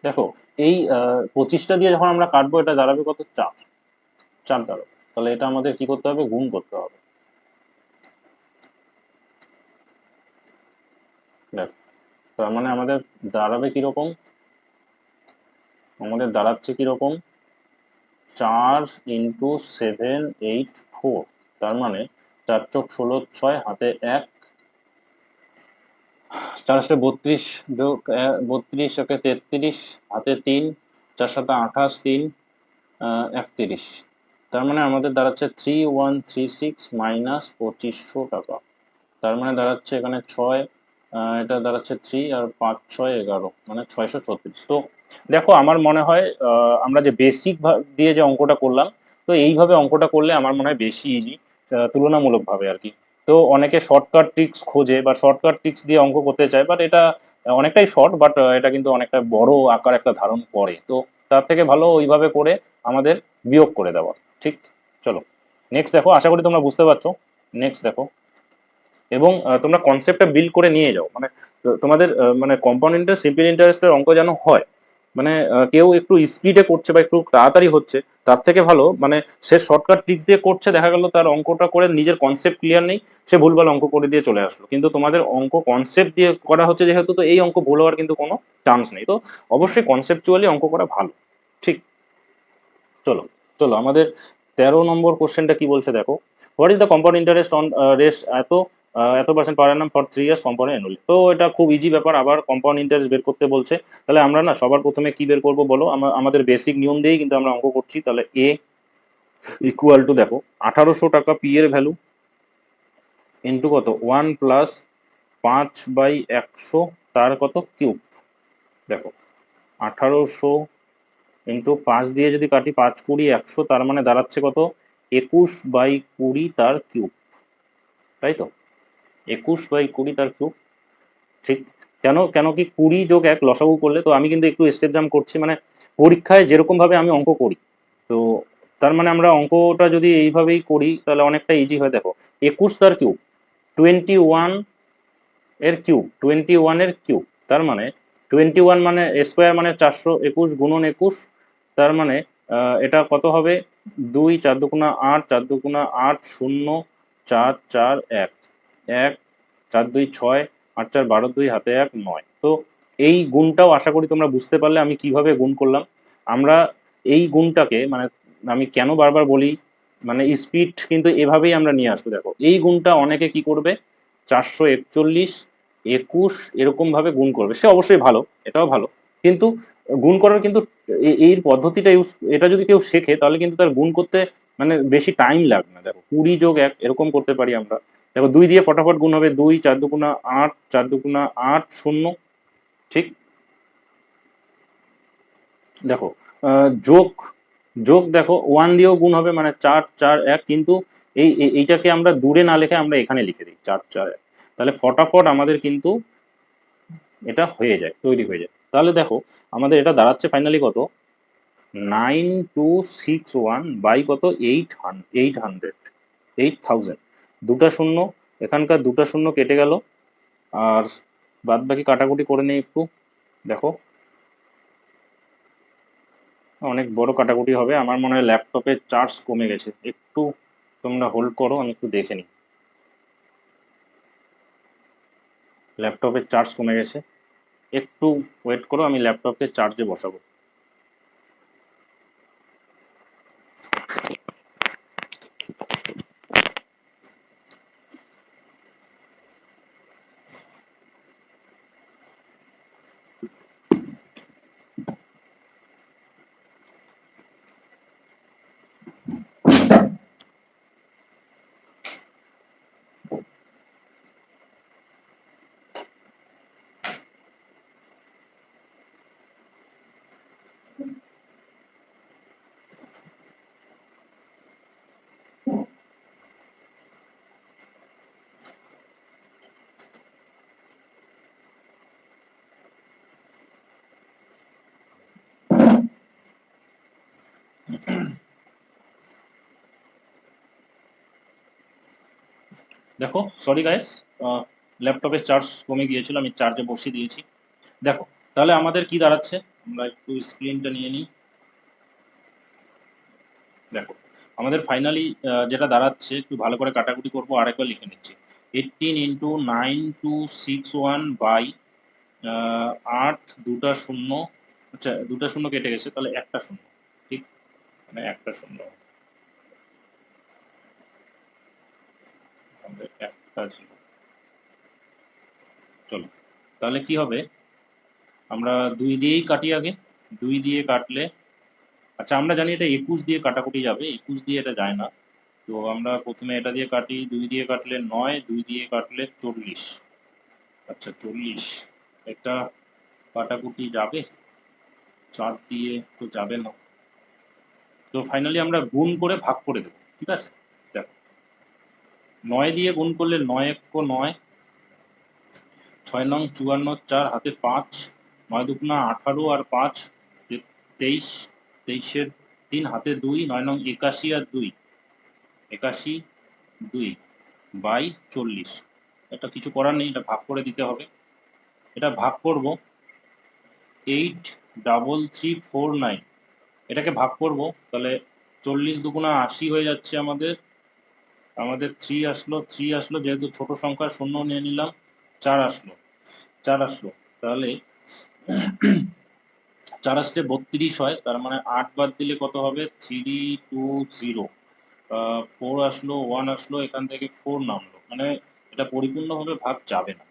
দেখো এই 25টা দিয়ে যখন আমরা কাটবো, এটা দাঁড়াবে কত, 4, 4 দাঁড়াবে। তাহলে এটা আমাদের কি করতে হবে, গুণ করতে হবে। দেখ, তার মানে আমাদের দাঁড়াবে কিরকম, আমাদের দাঁড়াচ্ছে কিরকম, 4 × 7 8 4, তার মানে 4 × 16 = 6, হাতে 1, 4 × 32, যোগ 32, একে 33, হাতে 3, 4 × 7 = 28, 3 31। তার মানে আমাদের দাঁড়াচ্ছে 3136 মাইনাস 2500 টাকা। তার মানে দাঁড়াচ্ছে এখানে 6, এটা দাঁড়াচ্ছে 3, আর 5 6 11, মানে 636। তো দেখো, আমার মনে হয় আমরা যে বেসিক দিয়ে যে অঙ্কটা করলাম, তো এইভাবে অঙ্কটা করলে আমার মনে হয় বেশি ইজি, তুলনামূলকভাবে আর কি। তো অনেকে শর্টকাট ট্রিক্স খোঁজে বা শর্টকাট ট্রিক্স দিয়ে অঙ্ক করতে চায়, বাট এটা অনেকটাই শর্ট, বাট এটা কিন্তু অনেকটা বড় আকার একটা ধারণ করে। তো তার থেকে ভালো ওইভাবে করে আমাদের বিয়োগ করে দেওয়া। ঠিক, চলো নেক্সট দেখো, আশা করি তোমরা বুঝতে পারছো। নেক্সট দেখো, এবং তোমরা কনসেপ্টটা বিল্ড করে নিয়ে যাও, মানে তোমাদের মানে কম্পাউন্ড ইন্টারেস্ট, সিম্পল ইন্টারেস্টের অঙ্ক যেন হয়, মানে কেউ একটু স্পিডে করছে বা একটু তাড়াতাড়ি হচ্ছে, তার থেকে ভালো মানে সে শর্টকাট ট্রিক্স দিয়ে করছে, দেখা গেল তার অঙ্কটা করে নিজের কনসেপ্ট ক্লিয়ার নেই, সে ভুলভাল অঙ্ক করে দিয়ে চলে আসলো। কিন্তু তোমাদের অঙ্ক কনসেপ্ট দিয়ে করা হচ্ছে যেহেতু, তো এই অঙ্ক ভুল হওয়ার কিন্তু কোনো চান্স নেই। তো অবশ্যই কনসেপচুয়ালি অঙ্ক করা ভালো। ঠিক, চলো, আমাদের 13 নম্বর কোশ্চেনটা কি বলছে দেখো, what is the compound interest on race এত এত percent per annum for 3 years compound annually. তো এটা খুব ইজি ব্যাপার, আবার কম্পাউন্ড ইন্টারেস্ট বের করতে বলছে। তাহলে আমরা না সবার প্রথমে কি বের করবো বলো, আমাদের বেসিক নিয়ম দিয়েই কিন্তু আমরা অঙ্ক করছি। তাহলে এ ইকুয়াল টু, দেখো 1800 টাকা পি এর ভ্যালু, ইন্টু কত, 1 + 5/100, তার কত, কিউব। দেখো 1800 ইন্টু 5 দিয়ে যদি কাটি, 5 20 100, তার মানে দাঁড়াচ্ছে কত, 21/20 তার কিউব, তাই তো, 21/20 তার কিউব। ঠিক, কেন কেন কি 20 + 1 লসাগু করলে, তো আমি কিন্তু একটু স্টেপ জাম্প করছি, মানে পরীক্ষায় যেরকম ভাবে আমি অঙ্ক করি, তো তার মানে আমরা অঙ্কটা যদি এইভাবেই করি তাহলে অনেকটা ইজি হয়। দেখো 21 তার কিউব, 21 এর কিউব, 21 এর কিউব, তার মানে 21 মানে স্কোয়ার, মানে 421 গুণন 21, তার মানে এটা কত হবে, 2 4 দুগুণা 8, 4 দুগুণা 8, 0 4 4 1 1, 4 2 6, 8 4 12, 2 হাতে 1 9। তো এই গুণটাও আশা করি তোমরা বুঝতে পারলে আমি কিভাবে গুণ করলাম। আমরা এই গুণটাকে, মানে আমি কেন বারবার বলি, মানে স্পিড কিন্তু এভাবেই আমরা নিয়ে আসবো। দেখো এই গুণটা অনেকে কি করবে, 441 21 এরকম ভাবে গুণ করবে, সে অবশ্যই ভালো, এটাও ভালো, কিন্তু গুণ করার কিন্তু এই পদ্ধতিটা ইউজ, এটা যদি কেউ শেখে তাহলে কিন্তু তার গুণ করতে মানে বেশি টাইম লাগবে না। দেখো 20 + 1 এরকম করতে পারি আমরা। দেখো 2 দিয়ে ফটাফট গুণ হবে, 2 4 দুগুণা 8, 4 দুগুণা 8, 0। ঠিক, দেখো যোগ, দেখো 1 দিয়েও গুণ হবে, মানে 4 4 1, কিন্তু এইটাকে আমরা দূরে না লিখে আমরা এখানে লিখে দিই 4 4 1, তাহলে ফটাফট আমাদের কিন্তু এটা হয়ে যায়, তৈরি হয়ে যায়। তাহলে দেখো আমাদের এটা দাঁড়াচ্ছে ফাইনালি কত, 9261 বাই কত, 8000, দুটা শূন্য, এখানকার দুটা শূন্য কেটে গেল, আর বাদ বাকি কাটাকুটি করে নেই একটু। দেখো অনেক বড় কাটাকুটি হবে, আমার মনে হয় ল্যাপটপের চার্জ কমে গেছে একটু, তোমরা হোল্ড করো, আমি একটু দেখে নিই। ল্যাপটপের চার্জ কমে গেছে, একটু ওয়েট করো, আমি ল্যাপটপকে চার্জে বসাবো। দেখো, সরি গাইস, ল্যাপটপের চার্জ কমে গিয়েছিল, আমি চার্জে বসিয়ে দিয়েছি। দেখো, তাহলে আমাদের কি দাঁড়াচ্ছে, আমরা একটু স্ক্রিনটা নিয়ে নিই। দেখো, আমাদের ফাইনালি যেটা দাঁড়াচ্ছে, একটু ভালো করে কাটাকুটি করবো, আরেকবার লিখে নিচ্ছি। 18 ইন্টু 9261 বাই 8 দুটা শূন্য, আচ্ছা দুটা শূন্য কেটে গেছে, তাহলে একটা শূন্য, ঠিক, মানে একটা শূন্য, আমাদের একটা ছিল। চলো, তাহলে কি হবে, আমরা 2 দিয়েই কাটি আগে। 2 দিয়ে কাটলে, আচ্ছা আমরা জানি এটা 21 দিয়ে কাটাকুটি যাবে, 21 দিয়ে এটা যায় না। তো আমরা প্রথমে এটা দিয়ে কাটি, 2 দিয়ে কাটলে 9, 2 দিয়ে কাটলে 40। আচ্ছা 40, এটা কাটাকুটি যাবে, 4 দিয়ে তো যাবে না। তো ফাইনালি আমরা গুণ করে ভাগ করে দেবো, ঠিক আছে। দেখো, 9 দিয়ে গুণ করলে 9 এক 9, 6 নং 54, 4 হাতে 5, 9 দুগুণা 18 আর 5 23, 23-এর 3 হাতে 2, 9 নং 81 আর 2, 81 2 বাই 40। এটা কিছু করার নেই, এটা ভাগ করে দিতে হবে। এটা ভাগ করব 83349, এটাকে ভাগ করব, তাহলে 40 দুগুণা 80 হয়ে যাচ্ছে আমাদের। আমাদের 3 আসলো, 3 আসলো, যেহেতু ছোট সংখ্যা শূন্য নিয়ে নিলাম, 4 আসলো, 4 আসলো, তাহলে 4 আসলে 32 হয়, তার মানে 8 বাদ দিলে কত হবে, 320। 4 আসলো, 1 আসলো, এখান থেকে 4 নামলো, মানে এটা পরিপূর্ণভাবে ভাগ যাবে না।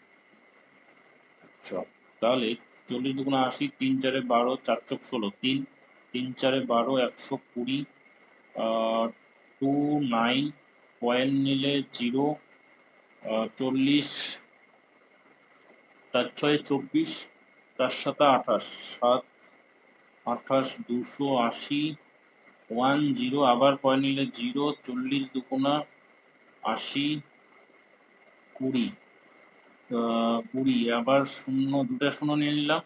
আচ্ছা, তাহলে 40 দুগুণা 80, 3 4 12, 4 চোখ 16, 3 3 4 12, 120, 29 পয়েন্ট নিলে 0, 40, 4 6 24, 4 7 28, 7 28, 280, 10, আবার পয়েন্ট নিলে 0, 40 দুগুণা 80, 20, 20, আবার শূন্য, দুটা শূন্য নিয়ে নিলাম,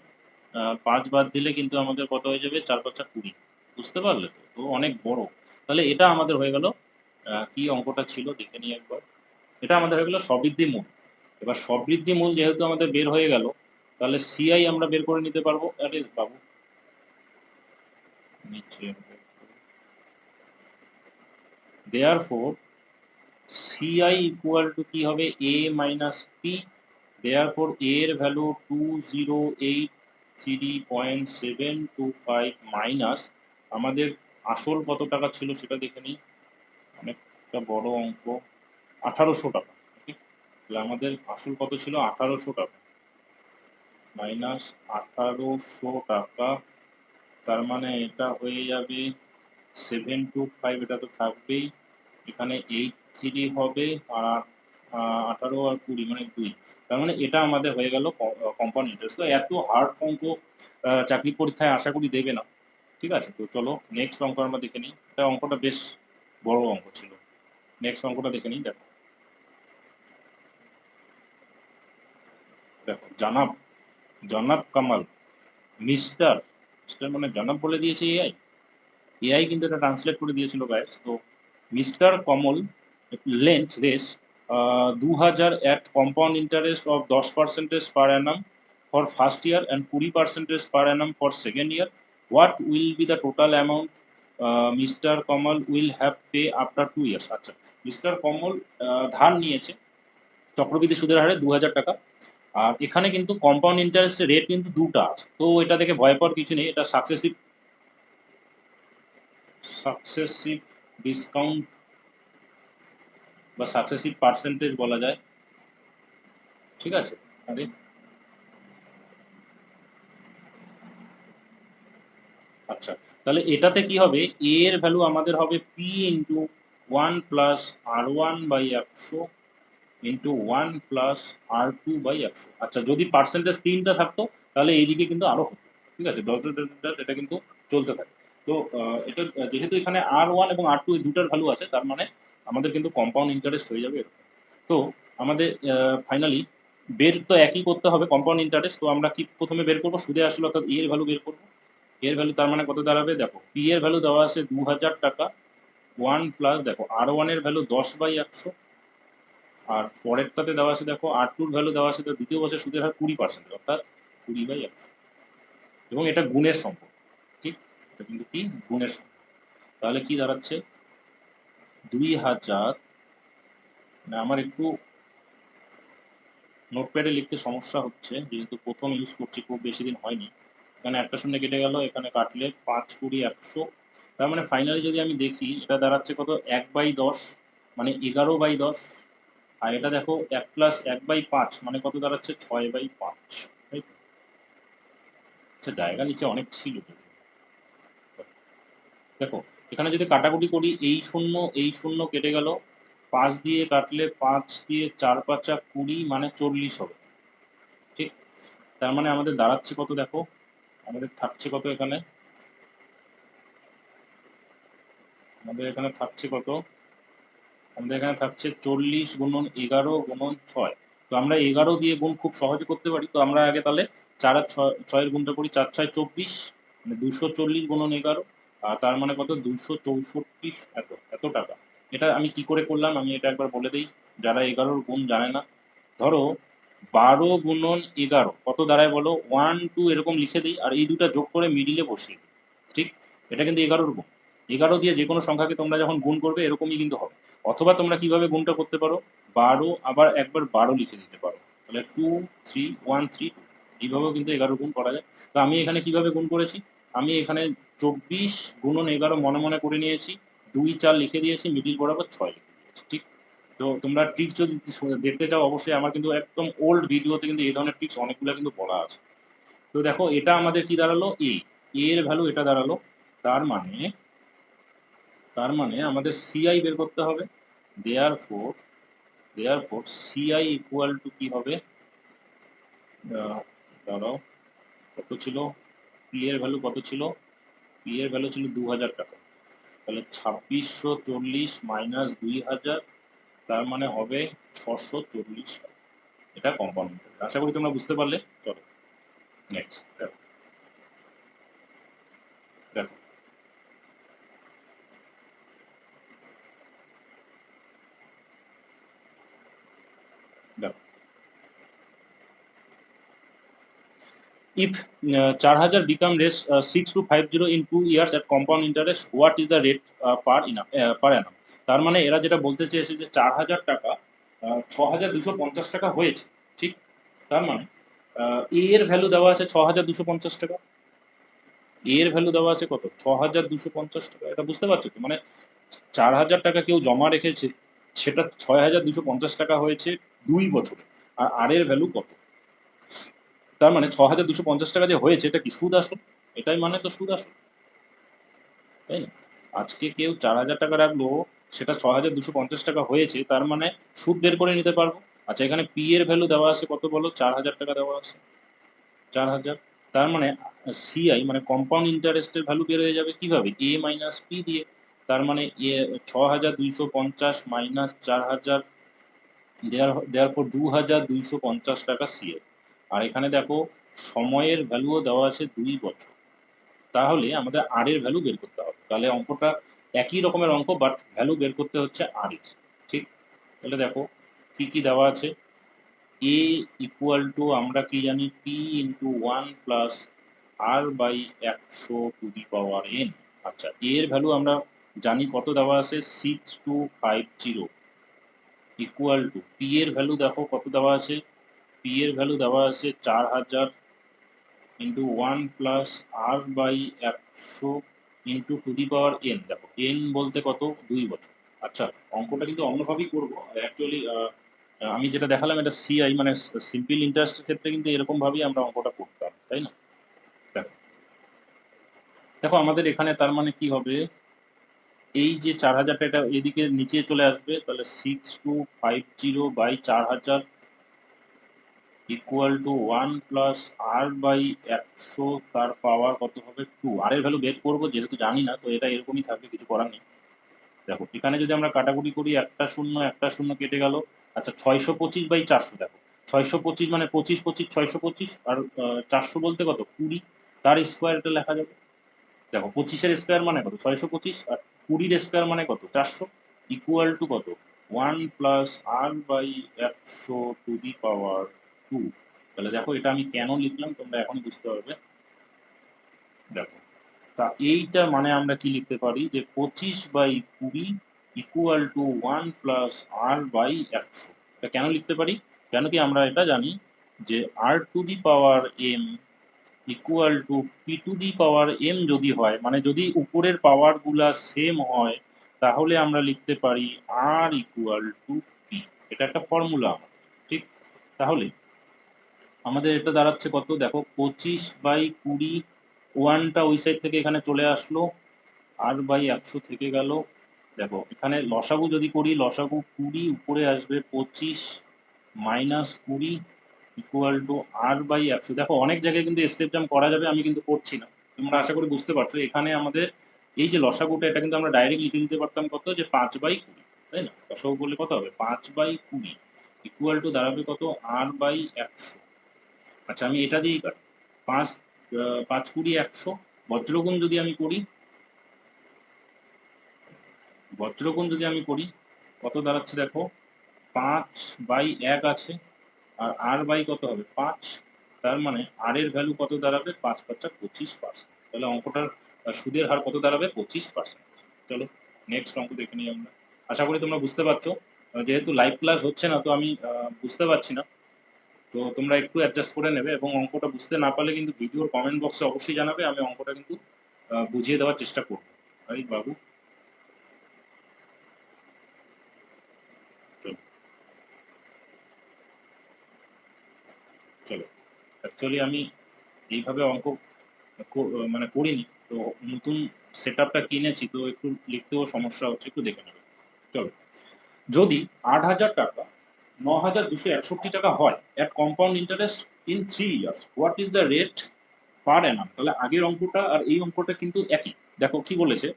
5 বাদ দিলে কিন্তু আমাদের কত হয়ে যাবে, 4 5 20। বুঝতে পারলে তো, তো অনেক বড়। তাহলে এটা আমাদের হয়ে গেল, কি অঙ্কটা ছিল দেখে নিই একবার। এটা আমাদের হয়ে গেল সবৃদ্ধি মূল। এবার সবৃদ্ধি মূল যেহেতু আমাদের বের হয়ে গেল, তাহলে সিআই আমরা বের করে নিতে পারবো। আরে বাবু, নিচে therefore CI ইকুয়াল টু কি হবে, a minus P. therefore a এর ভ্যালু 2083.725 মাইনাস আমাদের আসল কত টাকা ছিল সেটা দেখে নিই, অনেকটা বড় অঙ্ক, 1800 টাকা। তাহলে আমাদের আসল কত ছিল, 1800 টাকা, মাইনাস 1800 টাকা, তার মানে এটা হয়ে যাবে 725, এটা তো থাকবেই, এখানে 83 হবে, আর 18 আর 20 মানে 2, তার মানে এটা আমাদের হয়ে গেল কম্পাউন্ড ইন্টারেস্ট। তো এত হার্ড অঙ্ক চাকরি পরীক্ষায় আশা করি দেবে না, ঠিক আছে। তো চলো নেক্সট অঙ্ক আমরা দেখে নিই, এটা অঙ্কটা বেশ বড় অঙ্ক ছিল। নেক্সট অঙ্কটা দেখে নিই। দেখো, দেখো জানাব, জনাব কামাল, মিস্টার, মিস্টার মানে জনাব বলে দিয়েছে এআই, এআই কিন্তু এটা ট্রান্সলেট করে দিয়েছিল গাইস। তো mister Kamal length race 2000 at compound interest of 10% per annum for first year and 20% per annum for second year. What will be the total amount Mr. Kamal will have pay after 2 years? আচ্ছা, mister কমল ধার নিয়েছে চক্রবৃদ্ধি সুদের হারে 2000 টাকা, আর এখানে কিন্তু compound ইন্টারেস্টের রেট কিন্তু দুটো আছে, তো এটা থেকে ভয় পাওয়ার কিছু নেই, এটা সাকসেসিভ সাকসেসিভ ডিসকাউন্ট বা সাকসেসিভ পার্সেন্টেজ বলা যায়, ঠিক আছে। আরে আচ্ছা, তাহলে এটাতে কি হবে, এ এর ভ্যালু আমাদের হবে P into 1 plus R1/100 into 1 plus R2/100। আচ্ছা, যদি পার্সেন্টেজ 3টা থাকতো তাহলে এইদিকে কিন্তু আরো হতো, ঠিক আছে, এটা কিন্তু চলতে থাকে। তো এটা যেহেতু এখানে R1 এবং R2 এই দুটার ভ্যালু আছে, তার মানে আমাদের কিন্তু কম্পাউন্ড ইন্টারেস্ট হয়ে যাবে এরকম। তো আমাদের ফাইনালি বের তো একই করতে হবে কম্পাউন্ড ইন্টারেস্ট, তো আমরা কি প্রথমে বের করবো, সুদে আসলে অর্থাৎ এর ভ্যালু বের করবো। এর ভ্যালু তার মানে কত দাঁড়াবে দেখো, পি এর ভ্যালু দেওয়া আছে 2000 টাকা, 1 প্লাস দেখো R1 এর ভ্যালু 10/100, আর পরেরটাতে দেওয়া আছে দেখো R2 এর ভ্যালু দেওয়া আছে তো দ্বিতীয় বছর সুদের হার 20%, অর্থাৎ 20/100, এবং এটা গুণের সম্পর্ক, ঠিক, এটা কিন্তু কি গুণের সম্পর্ক। তাহলে কি দাঁড়াচ্ছে 2000, মানে আমার একটু নোটপ্যাডে লিখতে সমস্যা হচ্ছে যেহেতু প্রথম ইউজ করছি, খুব বেশি দিন হয়নি। এখানে একটা শূন্য কেটে গেল, এখানে কাটলে 5, 20, 100, তার মানে ফাইনালি যদি আমি দেখি এটা দাঁড়াচ্ছে কত 1/10, মানে 11/10, আর এটা দেখো 1 প্লাস 1/5 মানে কত দাঁড়াচ্ছে 6/5, তাই তো? আচ্ছা জায়গা নিচে অনেক ছিল দেখো, এখানে যদি কাটাকুটি করি এই শূন্য কেটে গেল, 5 দিয়ে কাটলে 5 দিয়ে 4 5 20, মানে 40 হবে, ঠিক। তার মানে আমাদের দাঁড়াচ্ছে কত দেখো, আমাদের থাকছে কত এখানে, আমাদের এখানে থাকছে কত, আমাদের এখানে থাকছে 40 গুণন 11 গুণন 6। তো আমরা 11 দিয়ে গুণ খুব সহজে করতে পারি, তো আমরা আগে তাহলে 4 আর 6 এর গুণটা করি, 4 6 24, মানে 240 গুণন 11, আর তার মানে কত 264, এত এত টাকা। এটা আমি কি করে করলাম আমি এটা একবার বলে দিই, যারা 11-র গুণ জানে না। ধরো 12 গুণন 11 কত দাঁড়ায় বলো, 1 2 এরকম লিখে দিই, আর এই দুটা যোগ করে মিডিলে বসিয়ে দিই, ঠিক। এটা কিন্তু 11-র গুণ, 11 দিয়ে যে কোনো সংখ্যাকে তোমরা যখন গুণ করবে এরকমই কিন্তু হবে। অথবা তোমরা কিভাবে গুণটা করতে পারো, 12 আবার একবার 12 লিখে দিতে পারো, তাহলে 2 3 1 3 2, এইভাবেও কিন্তু 11 গুণ করা যায়। তো আমি এখানে কিভাবে গুণ করেছি, আমি এখানে 24 গুণন 11 মনে মনে করে নিয়েছি, 2 4 লিখে দিয়েছি, মিডিল বরাবর 6 লিখে দিয়েছি, ঠিক। তো তোমরা ট্রিক্স যদি দেখতে চাও অবশ্যই আমার কিন্তু একদম ওল্ড ভিডিওতে কিন্তু এই ধরনের ট্রিক্স অনেকগুলো কিন্তু বলা আছে। তো দেখো এটা আমাদের কি দাঁড়ালো, এর ভ্যালু এটা দাঁড়ালো, তার মানে আমাদের সিআই বের করতে হবে। দেয়ারফোর সিআই ইকুয়াল টু কি হবে, দাঁড়াও কত ছিল, পি এর ভ্যালু কত ছিল, পি এর ভ্যালু ছিল 2000 টাকা, তাহলে 2640 মাইনাস 2000, তার মানে হবে 640 টাকা। এটা কম্পাউন্ড। আশা করি তোমরা বুঝতে পারলে। চলো নেক্সট দেখো, দেখো দেখো if 4000 become less 6250 in 2 years at compound interest, what is the rate per annum? তার মানে এরা যেটা বলতে চেয়েছে যে 4000 টাকা 6250 টাকা হয়েছে, ঠিক। তার মানে এ এর ভ্যালু দেওয়া আছে 6250 টাকা, এ এর ভ্যালু দেওয়া আছে কত 6250 টাকা, এটা বুঝতে পারছো তো, মানে 4000 টাকা কেউ জমা রেখেছে, সেটা 6250 টাকা হয়েছে 2 বছরে, আর আর এর ভ্যালু কত, তার মানে 6250 টাকা যে হয়েছে এটা কি সুদ আসল, এটাই মানে তো সুদ আসল, তাই না। আজকে কেউ 4000 টাকা রাখলো, সেটা 6250 টাকা হয়েছে, তার মানে সুদ বের করে নিতে পারবো। আচ্ছা এখানে পি এর ভ্যালু দেওয়া আছে কত বলো, 4000 টাকা দেওয়া আছে, 4000, তার মানে সিআই মানে কম্পাউন্ড ইন্টারেস্টের ভ্যালু বের হয়ে যাবে কিভাবে, এ মাইনাস পি দিয়ে। তার মানে 6250 মাইনাস 4000, দেওয়ার পর 2250 টাকা সিআই। আর এখানে দেখো সময়ের ভ্যালুও দেওয়া আছে 2 বছর, তাহলে আমাদের আর এর ভ্যালু বের করতে হবে। তাহলে অঙ্কটা একই রকমের অঙ্ক, বাট ভ্যালু বের করতে হচ্ছে আর এর, ঠিক। তাহলে দেখো কি কি দেওয়া আছে, এ ইকুয়াল টু আমরা কি জানি P into 1 plus R by 100 to the power n। আচ্ছা এর ভ্যালু আমরা জানি কত দেওয়া আছে 6250, ইকুয়াল টু পি এর ভ্যালু দেখো কত দেওয়া আছে, পি এর ভ্যালু দেওয়া আছে 4000 into 1 plus R by 100 into to the power n, দেখো n বলতে কত 2 বছর। আচ্ছা অঙ্কটা কিন্তু অন্যভাবেই করবো, অ্যাকচুয়ালি আমি যেটা দেখালাম এটা সিআই মানে সিম্পল ইন্টারেস্টের ক্ষেত্রে কিন্তু এরকম ভাবেই আমরা অঙ্কটা করতাম, তাই না। দেখো দেখো আমাদের এখানে তার মানে কি হবে, এই যে 4000 এটা এদিকে নিচে চলে আসবে, তাহলে 6250/4000 equal to 1 plus R by 100, তার পাওয়ার কত হবে 2। আর এর ভ্যালু বের করবো যেহেতু জানি না, তো এটা এরকমই থাকবে, কিছু করার নেই। দেখো এখানে যদি আমরা কাটাকুটি করি, একটা শূন্য কেটে গেল। আচ্ছা 625/400, দেখো 625 মানে 25 25 625, আর 400 বলতে কত 20, তার স্কোয়ার এটা লেখা যাবে। দেখো 25-এর স্কোয়ার মানে কত 625, আর 20-এর স্কোয়ার মানে কত 400, ইকুয়াল টু কত 1 plus R by 100 to the power 2। তাহলে দেখো এটা আমি কেন লিখলাম তোমরা এখন বুঝতে পারবে। দেখো তা এইটা মানে আমরা কি লিখতে পারি যে 25/20 equal to 1 plus R by 100। এটা কেন লিখতে পারি, কেন কি আমরা এটা জানি যে R to the power M equal to P to the power M যদি হয়, মানে যদি উপরের পাওয়ার গুলা সেম হয়, তাহলে আমরা লিখতে পারি আর ইকুয়াল টু পি। এটা একটা ফর্মুলা আমার, ঠিক। তাহলে আমাদের এটা দাঁড়াচ্ছে কত দেখো 25/20, ওয়ানটা ওই সাইড থেকে এখানে চলে আসলো, আর বাই 100 থেকে গেল। দেখো এখানে লসাগু যদি করি, লসাগু 20 উপরে আসবে 25 minus 20 equal to R by 100। দেখো অনেক জায়গায় কিন্তু স্টেপ জাম্প করা যাবে, আমি কিন্তু করছি না। তোমরা আশা করি বুঝতে পারছো এখানে আমাদের এই যে লসাগুটা, এটা কিন্তু আমরা ডাইরেক্ট লিখে দিতে পারতাম কত যে 5/20, তাই না? লসাগু করলে কত হবে 5/20 ইকুয়াল টু দাঁড়াবে কত আর বাই 100। আচ্ছা আমি এটা দিয়েই কাটি, 5 5×20 100। বজ্রগুণ যদি আমি করি, বজ্রগুণ যদি আমি করি কত দাঁড়াচ্ছে দেখো 5/1 আছে, আর আর বাই কত হবে 5। তার মানে আর এর ভ্যালু কত দাঁড়াবে 5×5 = 25%। তাহলে অঙ্কটার সুদের হার কত দাঁড়াবে 25%। চলো নেক্সট অঙ্ক দেখে নিই আমরা। আশা করি তোমরা বুঝতে পারছো। যেহেতু লাইভ ক্লাস হচ্ছে না, তো আমি বুঝতে পারছি না, তো তোমরা একটু অ্যাডজাস্ট করে নেবে, এবং অঙ্কটা বুঝতে না পারলে কিন্তু ভিডিওর কমেন্ট বক্সে অবশ্যই জানাবে, আমি অঙ্কটা কিন্তু বুঝিয়ে দেওয়ার চেষ্টা করবো। তাই বাবু, চলো চলো অ্যাকচুয়ালি আমি এইভাবে অঙ্ক মানে করিনি তো, নতুন সেট আপটা কিনেছি তো একটু লিখতেও সমস্যা হচ্ছে, একটু দেখে নেবে। চলো, যদি 8,000 টাকা 9,261 টাকা হয় at compound interest in 3 years, what is the rate পার অ্যানাম? তাহলে আগের অঙ্কটা আর এই অঙ্কটা কিন্তু একই। দেখো কি বলেছে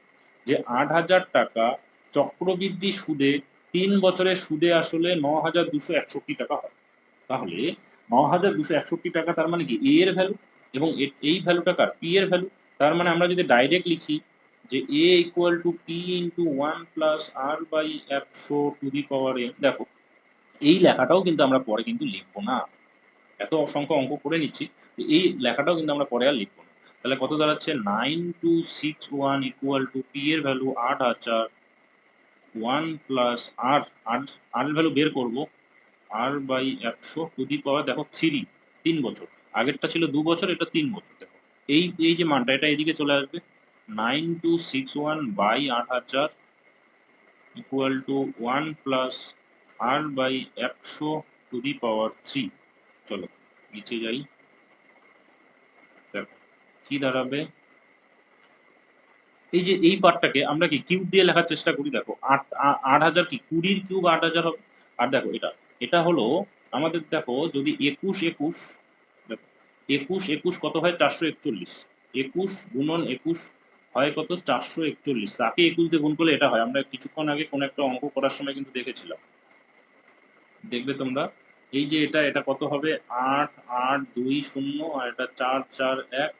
যে 8,000 টাকা চক্রবৃদ্ধি সুদে 3 বছরের সুদে আসলে 9,261 টাকা হয়। তাহলে 9,261 টাকা তার মানে কি এ এর ভ্যালু, এবং এই ভ্যালুটা কার পি এর ভ্যালু। তার মানে আমরা যদি ডাইরেক্ট লিখি যে A equal to P into 1 plus R by 100 to the power M, দেখো এই লেখাটাও কিন্তু আমরা পরে কিন্তু লিখবো না। এত অসংখ্য অঙ্ক করে নিচ্ছি, এই লেখাটাও কিন্তু আমরা পরে আর লিখবো না। তাহলে কত দাঁড়াচ্ছে 9261 ইকুয়াল টু পি এর ভ্যালু 8,000, 1 প্লাস আর আর আর ভ্যালু বের করবো আর বাই 100 টু দি পাওয়ার দেখো 3 বছর, আগেরটা ছিল 2 বছর, এটা 3 বছর। দেখো এই এই যে মানটা এটা এদিকে চলে আসবে, 9261/8,000 equal to 1 plus R by 100 to the power 3। চলো নিচে যাই, দেখো কি দাঁড়াবে। এই যে এই পার্টটাকে আমরা কি কিউব দিয়ে লেখার চেষ্টা করি। দেখো 8,000 কি 20-র কিউব 8,000 হবে। আর দেখো এটা এটা হলো আমাদের, দেখো যদি 21 দেখো 21 কত হয় 441, 21 গুণন 21 হয় কত 441, তাকে 21 দিয়ে গুণ করলে এটা হয়। আমরা কিছুক্ষণ আগে কোন একটা অঙ্ক করার সময় কিন্তু দেখেছিলাম, দেখবে তোমরা। এই যে এটা এটা কত হবে 8 8 2 0, আর এটা 4 4 1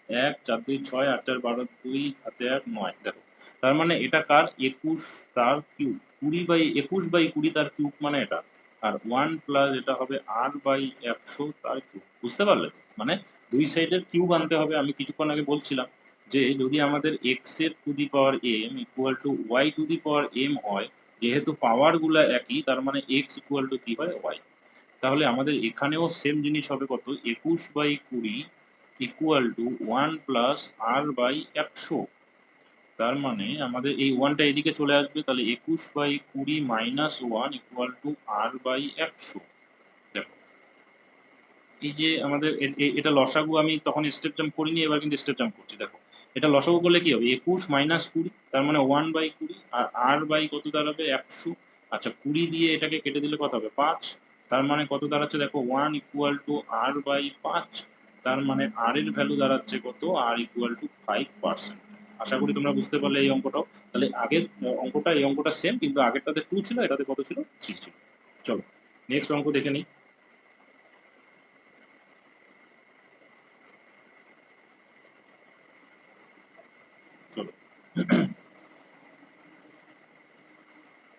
1 4 2 6 8 4 12 2 হাতে 1 9। দেখো তার মানে এটা কার 21 তার কিউব, 20/21/20 তার কিউব মানে এটা। আর 1 প্লাস এটা হবে আর বাই 100 তার কিউব। বুঝতে পারলে? মানে দুই সাইডের কিউব আনতে হবে। আমি কিছুক্ষণ আগে বলছিলাম যে যদি আমাদের এক্স এর to the power M equal to Y to the power M হয়, যেহেতু পাওয়ার গুলা একই, তার মানে এক্স ইকুয়াল টু কি হয় ওয়াই। তাহলে আমাদের এখানেও সেম জিনিস হবে কত 21/20 equal to 1 plus R by 100। তার মানে আমাদের এই ওয়ানটা এদিকে চলে আসবে, তাহলে 21/20 minus 1 equal to R by 100। দেখো এই যে আমাদের এটা লসাগু, আমি তখন স্টেপ জাম্প করিনি, এবার কিন্তু স্টেপ জাম্প করছি। দেখো এটা লসাগু করলে কি হবে 21 মাইনাস 20, তার মানে 1/20, আর আর বাই কত দাঁড়াবে 100। আচ্ছা 20 দিয়ে এটাকে কেটে দিলে কত হবে 5, তার মানে কত দাঁড়াচ্ছে দেখো 1 ইকুয়াল টু আর বাই 5। তার মানে আর এর ভ্যালু দাঁড়াচ্ছে কত আর ইকুয়াল টু 5%। আশা করি তোমরা বুঝতে পারলে এই অঙ্কটাও। তাহলে আগের অঙ্কটা এই অঙ্কটা সেম, কিন্তু আগেরটাতে 2 ছিল, এটাতে কত ছিল 3 ছিল। চলো নেক্সট অঙ্ক দেখে নিই।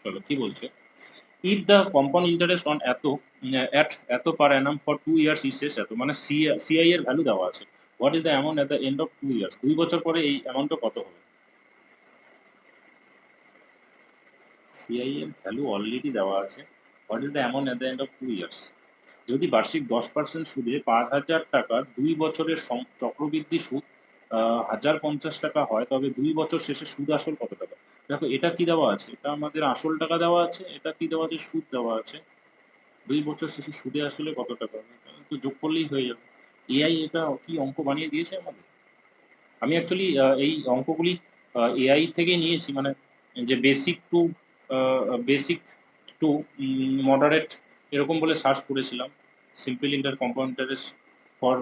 চলো কি বলছে, if the compound interest on at এত per annum for 2 years is শেষ এত, মানে CI এর ভ্যালু দেওয়া আছে, what is the amount at the end of 2 years, 2 বছর পরে এই অ্যামাউন্টটা কত হবে। সিআই এর ভ্যালু অলরেডি দেওয়া আছে, what is the amount at the end of 2 years। যদি বার্ষিক 10% সুদে 5,000 টাকার 2 বছরের চক্রবৃদ্ধি সুদ 1,050 টাকা হয়, তবে 2 বছর শেষে সুদ আসল কত টাকা। দেখো এটা কি দেওয়া আছে, এটা আমাদের আসল টাকা দেওয়া আছে, এটা কি দেওয়া আছে, সুদ দেওয়া আছে। 2 বছর শেষে সুদে আসলে কত টাকা হবে, তো যোগ করলেই হয়ে যাবে। এআই এটা কি অঙ্ক বানিয়ে দিয়েছে আমাদের। আমি অ্যাকচুয়ালি এই অঙ্কগুলি এআই থেকে নিয়েছি, মানে যে বেসিক টু মডারেট এরকম বলে সার্চ করেছিলাম, simple inter compound interest for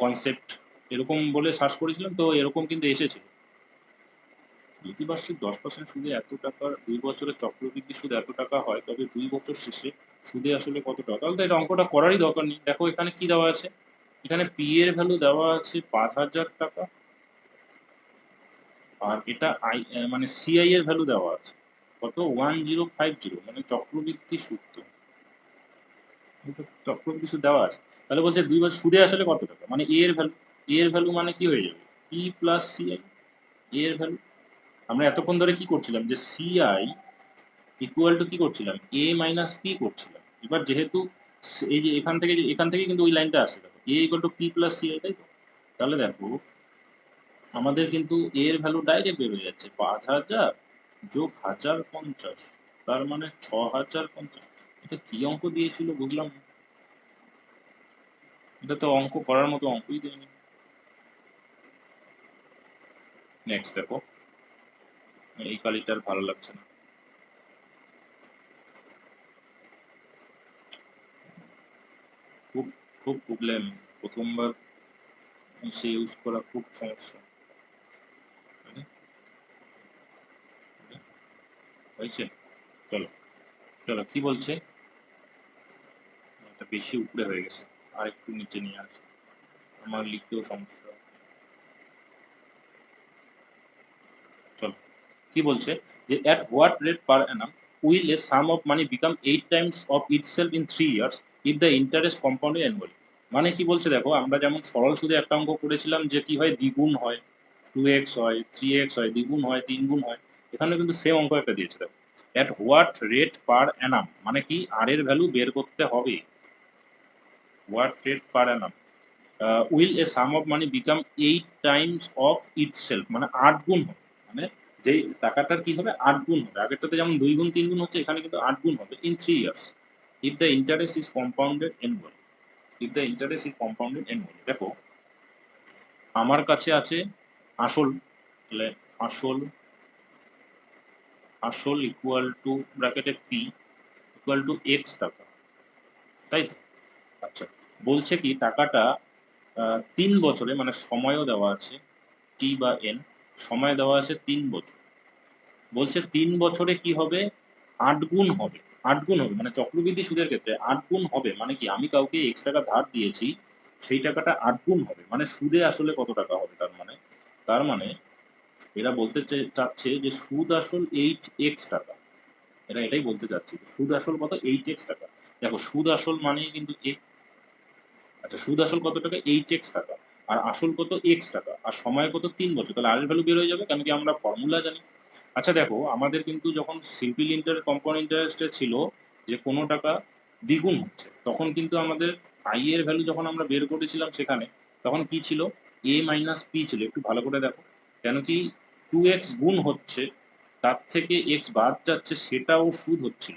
concept এরকম বলে সার্চ করেছিলাম, তো এরকম কিন্তু এসেছিল। যদি বার্ষিক 10% সুদে এত টাকার 2 বছরের চক্রবৃদ্ধি সুদ এত টাকা হয়, তবে 2 বছর শেষে সুদে আসলে কত টাকা। তাহলে তো এটা অঙ্কটা করারই দরকার নেই। দেখো এখানে কি দেওয়া আছে, এখানে পি এর ভ্যালু দেওয়া আছে 5,000 টাকা, আর এটা মানে সিআই এর ভ্যালু দেওয়া আছে কত, 1050, মানে চক্রবৃদ্ধি সুদ। তো চক্রবৃদ্ধি সুদ দেওয়া আছে, তাহলে বলছে 2 বছর সুদে আসলে কত টাকা, মানে এ এর ভ্যালু মানে কি হয়ে যাবে, পি প্লাস সিআই। এ এর ভ্যালু আমরা এতক্ষণ ধরে কি করছিলাম, যে সিআই ইকুয়াল টু কি করছিলাম, এ মাইনাস পি করছিলাম। এবার যেহেতু এই যে এখান থেকে কিন্তু ওই লাইনটা আসছে, দেখো A equal to P plus CI, তাই তো। তাহলে দেখো আমাদের কিন্তু এর ভ্যালু ডাইরেক্ট বেরোয় যাচ্ছে, 5,000 যোগ 1,050, তার মানে 6,050। এটা কি অঙ্ক দিয়েছিল বুঝলাম না। এটা তো অঙ্ক করার মতো অঙ্কই দেয়নি। নেক্সট দেখো, এই কালিটার ভালো লাগছে না, খুব খুব প্রবলেম, প্রথমবার সে ইউজ করা খুব সমস্যা হয়েছে। চলো চলো কি বলছে, এটা বেশি উপরে হয়ে গেছে, আর একটু নিচে নিয়ে আসে, আমার লিখতেও সমস্যা। চলো কি বলছে, যে at what rate per annum will a sum of money become 8 times of itself in 3 years if the interest compounded annually। মানে কি বলছে দেখো, আমরা যেমন সরল সুদে একটা অঙ্ক করেছিলাম যে কি হয়, দ্বিগুণ হয়, 2x হয়, 3x হয়, দ্বিগুণ হয়, 3 গুণ হয়। এখানে কিন্তু সেম অঙ্ক একটা দিয়েছে দেখো, at what rate per annum, মানে কি আর এর ভ্যালু বের করতে হবে, what rate per annum will a sum of money become 8 times of itself, মানে 8 গুণ হবে, মানে যেই টাকাটার কি হবে 8 গুণ হবে, আগেরটাতে যেমন 2 গুণ 3 গুণ হচ্ছে, এখানে কিন্তু 8 গুণ হবে in 3 years if the interest is compounded annually, if the interest is compounded annually। দেখো আমার কাছে আছে আসল, তাহলে আসল আসল ইকুয়াল টু ব্র্যাকেটে পি ইকুয়াল টু এক্স টাকা, তাই তো। আচ্ছা, বলছে কি টাকাটা 3 বছরে, মানে সময়ও দেওয়া আছে টি বা এন, সময় দেওয়া আছে 3 বছর। বলছে 3 বছরে কি হবে, 8 গুণ হবে, 8 গুণ হবে, মানে চক্রবৃদ্ধি সুদের ক্ষেত্রে 8 গুণ হবে, মানে কি আমি কাউকে এক্স টাকা ধার দিয়েছি, সেই টাকাটা 8 গুণ হবে, মানে সুদে আসলে কত টাকা হবে, তার মানে এরা বলতে চাচ্ছে যে সুদ আসল 8x টাকা। এরা এটাই বলতে চাচ্ছে, সুদ আসল কত, 8x টাকা। দেখো সুদ আসল মানেই কিন্তু আচ্ছা সুদ আসল কত টাকা, 8x টাকা, আর আসল কত, এক্স টাকা, আর সময় কত, 3 বছর, তাহলে আর এর ভ্যালু বের হয়ে যাবে, কেন কি আমরা ফর্মুলা জানি। আচ্ছা দেখো আমাদের কিন্তু যখন সিম্পল কম্পাউন্ড ইন্টারেস্টে ছিল যে কোনো টাকা দ্বিগুণ হচ্ছে, তখন কিন্তু আমাদের আই এর ভ্যালু যখন আমরা বের করেছিলাম সেখানে, তখন কি ছিল, এ মাইনাস পি ছিল, একটু ভালো করে দেখো, কেন কি 2x গুণ হচ্ছে, তার থেকে এক্স বাদ যাচ্ছে, সেটাও সুদ হচ্ছিল,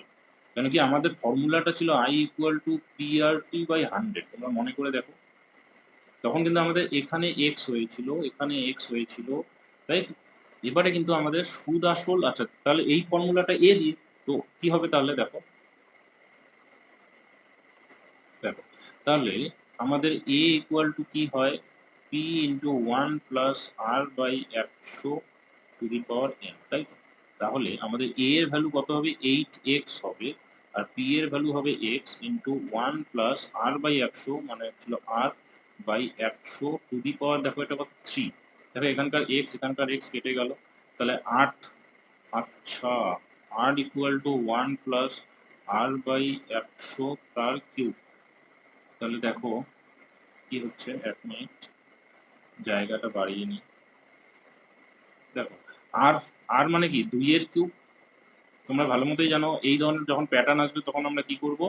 কেন কি আমাদের ফর্মুলাটা ছিল I equal to P R T by 100, তোমরা মনে করে দেখো, তখন কিন্তু আমাদের এখানে এক্স হয়েছিল, এখানে এক্স হয়েছিল, তাই তো। এবারে কিন্তু আমাদের সুদ আসল, আচ্ছা তাহলে এই ফর্মুলাটা এ দিয়ে, তো কি হবে তাহলে দেখো, দেখো তাহলে আমাদের এ ইকুয়াল টু কি হয়, P into 1 + r/100 two the power N, তাই তো। তাহলে আমাদের এ এর ভ্যালু কত হবে, 8x হবে, আর পি এর ভ্যালু হবে x ইন্টু 1 + r/100, মানে ছিল r/100 টু দি পাওয়ার, দেখো এটা কত, 3। দেখো এখানকার এক্স এখানকার এক্স কেটে গেল, তাহলে 8, আচ্ছা আর equal to 1 plus R by 100 তার কিউব। তাহলে দেখো কি হচ্ছে, 1 মিনিট জায়গাটা বাড়িয়ে নি। দেখো আর আর মানে কি 2 এর কিউব। তোমরা ভালো মতোই জানো এই ধরনের যখন প্যাটার্ন আসবে তখন আমরা কি করব,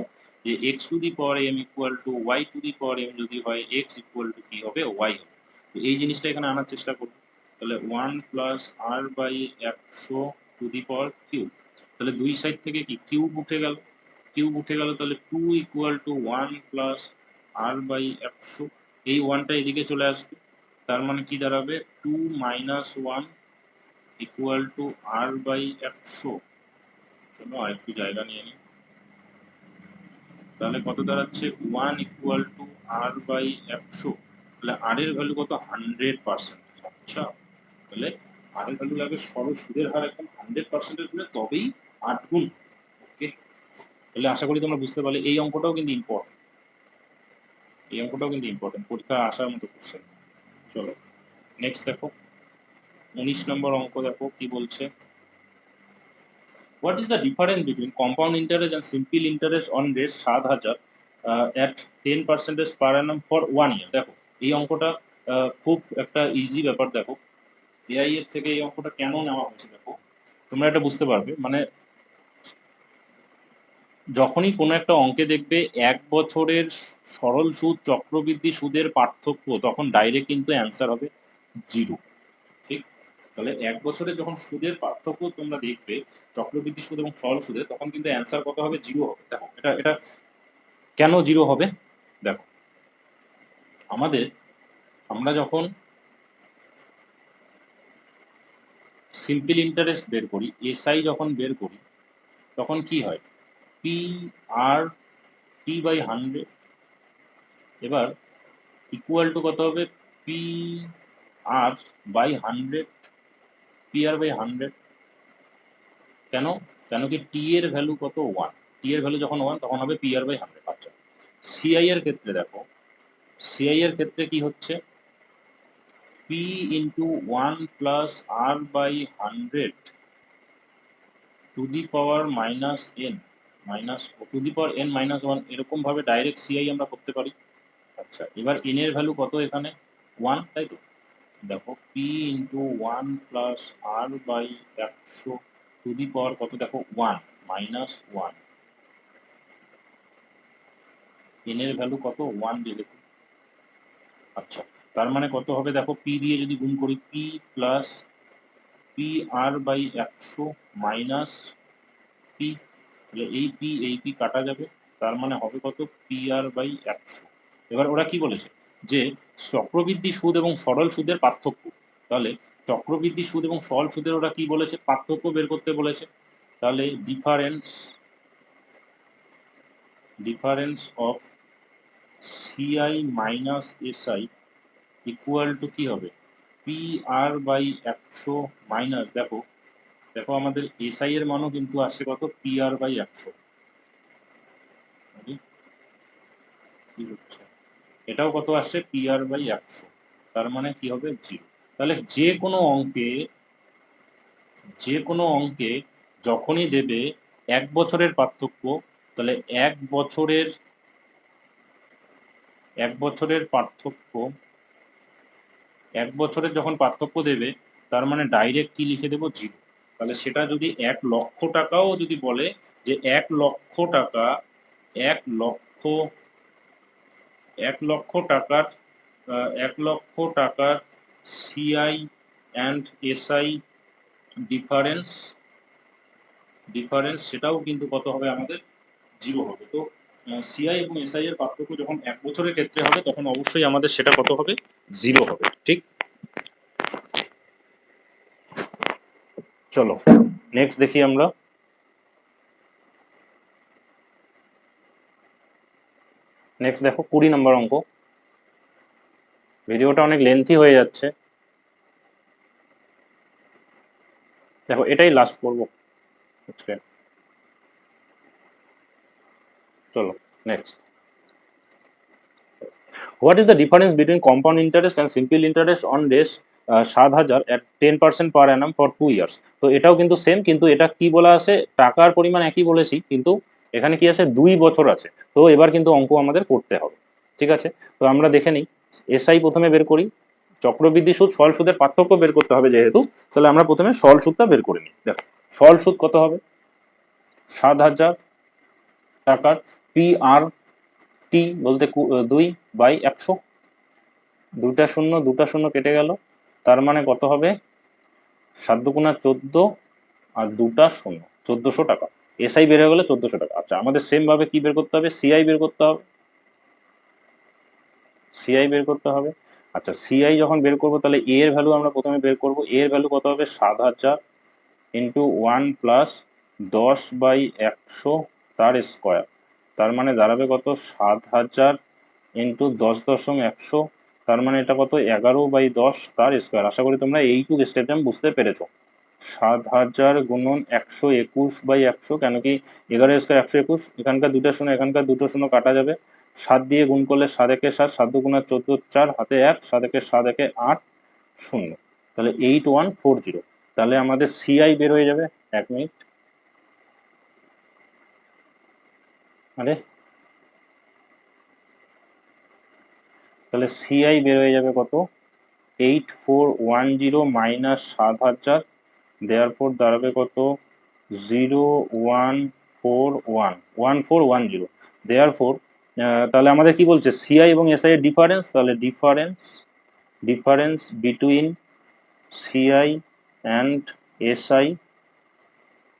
যে X to the power M equal to Y to the power M যদি হয় এক্স ইকুয়াল টু কি হবে, ওয়াই হবে। তো এই জিনিসটা এখানে আনার চেষ্টা করবো। তাহলে 1 plus R by 100 to the power cube. তাহলে দুই সাইড থেকে কি কিউব উঠে গেল, কিউব উঠে গেল, তাহলে 2 equal to 1 plus R by 100। এই ওয়ানটা এদিকে চলে আসবে, তার মানে কি দাঁড়াবে 2 minus 1 equal to R by 100। চলো আরেকটু জায়গা নিয়ে নিই। তাহলে কত দাঁড়াচ্ছে 1 ইকুয়াল টু আর বাই 100। তাহলে আর এর ভ্যালু কত, 100%। আচ্ছা তাহলে আর এর ভ্যালু লাগবে সরল সুদের হার একদম 100% হলে তবেই 8 গুণ। ওকে, তাহলে আশা করি তোমরা বুঝতে পারলে। এই অঙ্কটাও কিন্তু ইম্পর্টেন্ট, এই অঙ্কটাও কিন্তু ইম্পর্টেন্ট, পরীক্ষা আসার মতো কোশ্চেন। চলো নেক্সট দেখো 19 নম্বর অঙ্ক দেখো কি বলছে। What is the difference between compound interest and simple interest on rate 7,000 at 10% per annum for 1 year? দেখো এই অঙ্কটা খুব একটা ইজি ব্যাপার। দেখো এআই এর থেকে এই অঙ্কটা কেন নেওয়া হয়েছে দেখো, তোমরা এটা বুঝতে পারবে। মানে যখনই কোনো একটা অঙ্কে দেখবে 1 বছরের সরল সুদ চক্রবৃদ্ধি সুদের পার্থক্য, তখন ডাইরেক্ট কিন্তু অ্যান্সার হবে 0। ঠিক, তাহলে 1 বছরে যখন সুদের পার্থক্য তোমরা দেখবে চক্রবৃদ্ধি সুদ এবং সরল সুদে, তখন কিন্তু অ্যান্সার কত হবে, 0 হবে। দেখো এটা এটা কেন 0 হবে, দেখো আমরা যখন সিম্পল ইন্টারেস্ট বের করি, এসআই যখন বের করি, তখন কি হয়, পি আর টি বাই 100, এবার ইকুয়াল টু কত হবে, P R by 100, P R by 100। কেন, কেন কি টি এর ভ্যালু কত, 1, টি এর ভ্যালু যখন 1 তখন হবে পি আর বাই 100। আচ্ছা সিআই এর ক্ষেত্রে দেখো, সিআই এর ক্ষেত্রে কি হচ্ছে, P into 1 plus R by 100 to the power minus N minus to the power N minus 1, এরকম ভাবে ডাইরেক্ট সিআই আমরা করতে পারি। আচ্ছা এবার এন এর ভ্যালু কত এখানে, 1, তাই তো। দেখো P into 1 plus R by 100 to the power কত, দেখো 1 মাইনাস 1, এন এর ভ্যালু কত, 1 যেহেতু। আচ্ছা তার মানে কত হবে, দেখো পি দিয়ে যদি গুণ করি, P plus P R by 100 minus P, তাহলে এই পি কাটা যাবে, তার মানে হবে কত, পি আর বাই 100। এবার ওরা কি বলেছে, যে চক্রবৃদ্ধি সুদ এবং সরল সুদের পার্থক্য। তাহলে চক্রবৃদ্ধি সুদ এবং সরল সুদের ওরা কি বলেছে, পার্থক্য বের করতে বলেছে। তাহলে difference of CI minus SI equal to কি হবে, পি আর বাই 100 মাইনাস, দেখো দেখো আমাদের এসআই এর মানও কিন্তু আসছে কত, পি আর বাই 100। কি হচ্ছে, এটাও কত আসছে, পি আর বাই 100, তার মানে কি হবে 0। তাহলে যে কোনো অঙ্কে যখনই দেবে 1 বছরের পার্থক্য, তাহলে 1 বছরের 1 বছরের পার্থক্য, 1 বছরের যখন পার্থক্য দেবে, তার মানে ডাইরেক্ট কি লিখে দেবো, 0। তাহলে সেটা যদি 1 লক্ষ টাকাও যদি বলে, যে 1 লক্ষ টাকা, 1 লক্ষ 1 লক্ষ টাকার 1 লক্ষ টাকার সিআই অ্যান্ড এসআই ডিফারেন্স সেটাও কিন্তু কত হবে আমাদের, 0 হবে। তো সিআই এবং এসআই এর পার্থক্য যখন 1 বছরের ক্ষেত্রে হবে, তখন অবশ্যই আমাদের সেটা কত হবে, 0 হবে। ঠিক, চলো নেক্সট দেখি আমরা। নেক্সট দেখো 20 নম্বর অঙ্ক। ভিডিওটা অনেক লেন্থি হয়ে যাচ্ছে, দেখো এটাই লাস্ট করবো আজকে। চলো next. What is the difference between compound interest and simple interest on days 7,000 at 10% per annum for 2 years. তো এটাও কিন্তু সেম, কিন্তু এটা কি বলা আছে, টাকার পরিমাণ একই বলেছি, কিন্তু এখানে কি আছে 2 বছর আছে। তো এবার কিন্তু অঙ্ক আমাদের করতে হবে, ঠিক আছে। তো আমরা দেখে নিই, এসআই প্রথমে বের করি, চক্রবৃদ্ধি সুদ সরল সুদের পার্থক্য বের করতে হবে যেহেতু, তাহলে আমরা প্রথমে সরল সুদটা বের করে নিই। দেখো সরল সুদ কত হবে, 7,000 টাকার পি আর টি বলতে 2/100, দুটা শূন্য কেটে গেল, তার মানে কত হবে 7×14 আর 2 শূন্য, 1400 টাকা। এসআই বের হয়ে গেলে 1400 টাকা। আচ্ছা আমাদের সেম ভাবে কি বের করতে হবে, সিআই বের করতে হবে, সিআই বের করতে হবে। আচ্ছা সিআই যখন বের করবো তাহলে এ এর ভ্যালু আমরা প্রথমে বের করবো, এ এর ভ্যালু কত হবে 7,000 ইন্টু 1 প্লাস 10/100 তার স্কোয়ার, তার মানে দাঁড়াবে কত 7,000 ইন্টু 10.100, তার মানে এটা কত 11/10 তার স্কোয়ার। আশা করি তোমরা এইটুকু স্টেপ বুঝতে পেরেছো। 7,000 গুণন 121/100, কেন কি 11 স্কোয়ার 121, এখানকার 2টা শূন্য এখানকার 2টো শূন্য কাটা যাবে, 7 দিয়ে গুণ করলে 7 একে 7, 7 দুগুণা 14, 4 হাতে 1, 7 একে 7 একে 8 শূন্য, তাহলে 8140। তাহলে আমাদের সিআই বের হয়ে যাবে, 1 মিনিট, আরে তাহলে সিআই বের হয়ে যাবে কত 8410 মাইনাস 7,000, দেয়ারফর দাঁড়াবে কত 01410, দেয়ারফর তাহলে আমাদের কি বলছে সিআই এবং এসআই এর ডিফারেন্স, তাহলে difference between CI and SI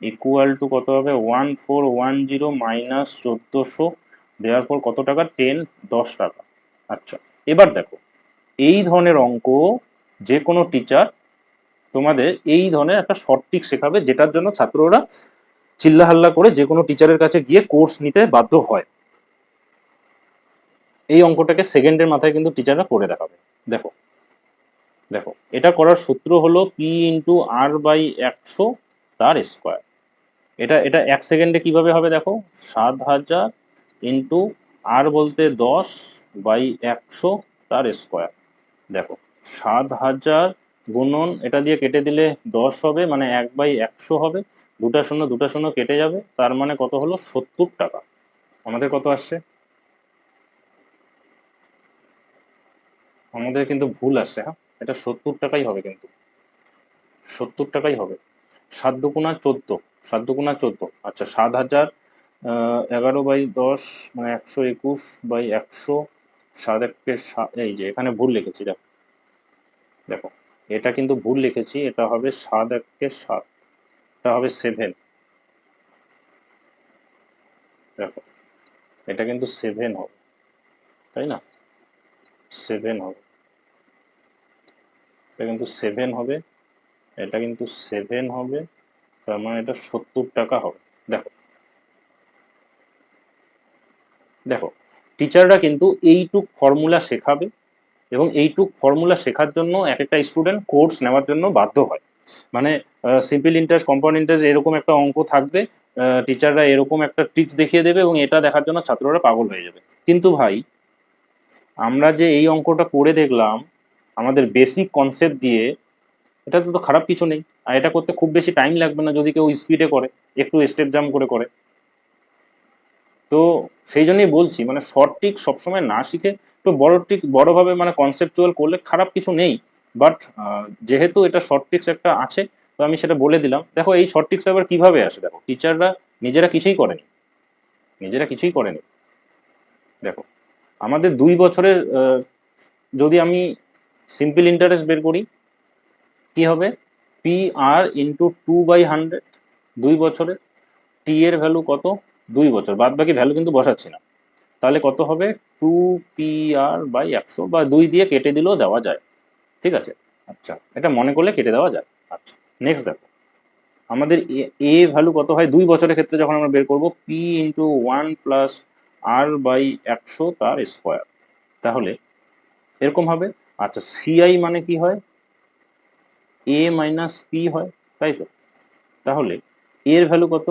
equal to কত হবে 1410 মাইনাস 1400, দেয়ারফর কত টাকা 10 টাকা। আচ্ছা এবার দেখো, এই ধরনের অঙ্ক যে কোনো টিচার তোমাদের এই ধরনের একটা শর্ট ট্রিক শেখাবে, যেটার জন্য ছাত্ররা চিল্লাহাল্লা করে যে কোনো টিচারের কাছে গিয়ে কোর্স নিতে বাধ্য হয়। এই অঙ্কটাকে সেকেন্ডের মাথায় কিন্তু টিচাররা করে দেখাবে। দেখো দেখো এটা করার সূত্র হলো পি ইন্টু আর বাই 100 তার স্কোয়ার। এটা এটা 1 সেকেন্ডে কিভাবে হবে দেখো, 7,000 ইন্টু আর বলতে 10/100 তার স্কোয়ার। দেখো 7,000 গুণন এটা দিয়ে কেটে দিলে 10 হবে, মানে 1/100 হবে, 2টা শূন্য কেটে যাবে, তার মানে কত হলো 70 টাকা। আমাদের কত আসছে, আমাদের কিন্তু ভুল আসছে, হ্যাঁ এটা 70 টাকাই হবে, কিন্তু 70 টাকাই হবে। 7 দুগুণা 14, 7 দুগুণা 14, আচ্ছা 7,000 11/10 মানে 121/100, 7 একে 7, এই যে এখানে ভুল লিখেছি, দেখো দেখো এটা কিন্তু ভুল লিখেছি, এটা হবে 7 একে 7, এটা হবে 7, দেখো এটা কিন্তু 7 হবে, তাই না, 7 হবে, এটা কিন্তু 7 হবে, এটা কিন্তু 7 হবে, তার মানে এটা 70 টাকা হবে। দেখো দেখো টিচাররা কিন্তু এইটুক ফর্মুলা শেখাবে, এবং এইটুক ফর্মুলা শেখার জন্য এক একটা স্টুডেন্ট কোর্স নেওয়ার জন্য বাধ্য হয়। মানে সিম্পল ইন্টারেস্ট, কম্পাউন্ড ইন্টারেস্ট এরকম একটা অঙ্ক থাকবে, টিচাররা এরকম একটা ট্রিক্স দেখিয়ে দেবে এবং এটা দেখার জন্য ছাত্ররা পাগল হয়ে যাবে। কিন্তু ভাই আমরা যে এই অঙ্কটা করে দেখলাম আমাদের বেসিক কনসেপ্ট দিয়ে, এটাতে তো খারাপ কিছু নেই, আর এটা করতে খুব বেশি টাইম লাগবে না যদি কেউ স্পিডে করে, একটু স্টেপ জাম্প করে করে। তো সেই জন্যই বলছি মানে শর্ট ট্রিক সবসময় না শিখে একটু বড় ট্রিক বড়ভাবে মানে কনসেপচুয়াল করলে খারাপ কিছু নেই। বাট যেহেতু এটা শর্ট ট্রিক্স একটা আছে, তো আমি সেটা বলে দিলাম। দেখো এই শর্ট ট্রিক্স আবার কিভাবে আসে, দেখো টিচাররা নিজেরা কিছুই করেনি, নিজেরা কিছুই করেনি। দেখো আমাদের 2 বছরের যদি আমি সিম্পল ইন্টারেস্ট বের করি কি হবে, পি আর ইন্টু 2/100, 2 বছরের, টি এর ভ্যালু কত 2 বছর, বাদ বাকি ভ্যালু কিন্তু বসাচ্ছি না, তাহলে কত হবে 2PR/100, বা 2 দিয়ে কেটে দিলেও দেওয়া যায়, ঠিক আছে। আচ্ছা এটা মনে করলে কেটে দেওয়া যায়। আচ্ছা নেক্সট দেখো আমাদের এ ভ্যালু কত হয় 2 বছরের ক্ষেত্রে যখন আমরা বের করবো, পি ইন্টু 1 প্লাস R/100 তার স্কোয়ার, তাহলে এরকম হবে। আচ্ছা সিআই মানে কি হয়, এ মাইনাস পি হয়, তাই তো, তাহলে এর ভ্যালু কত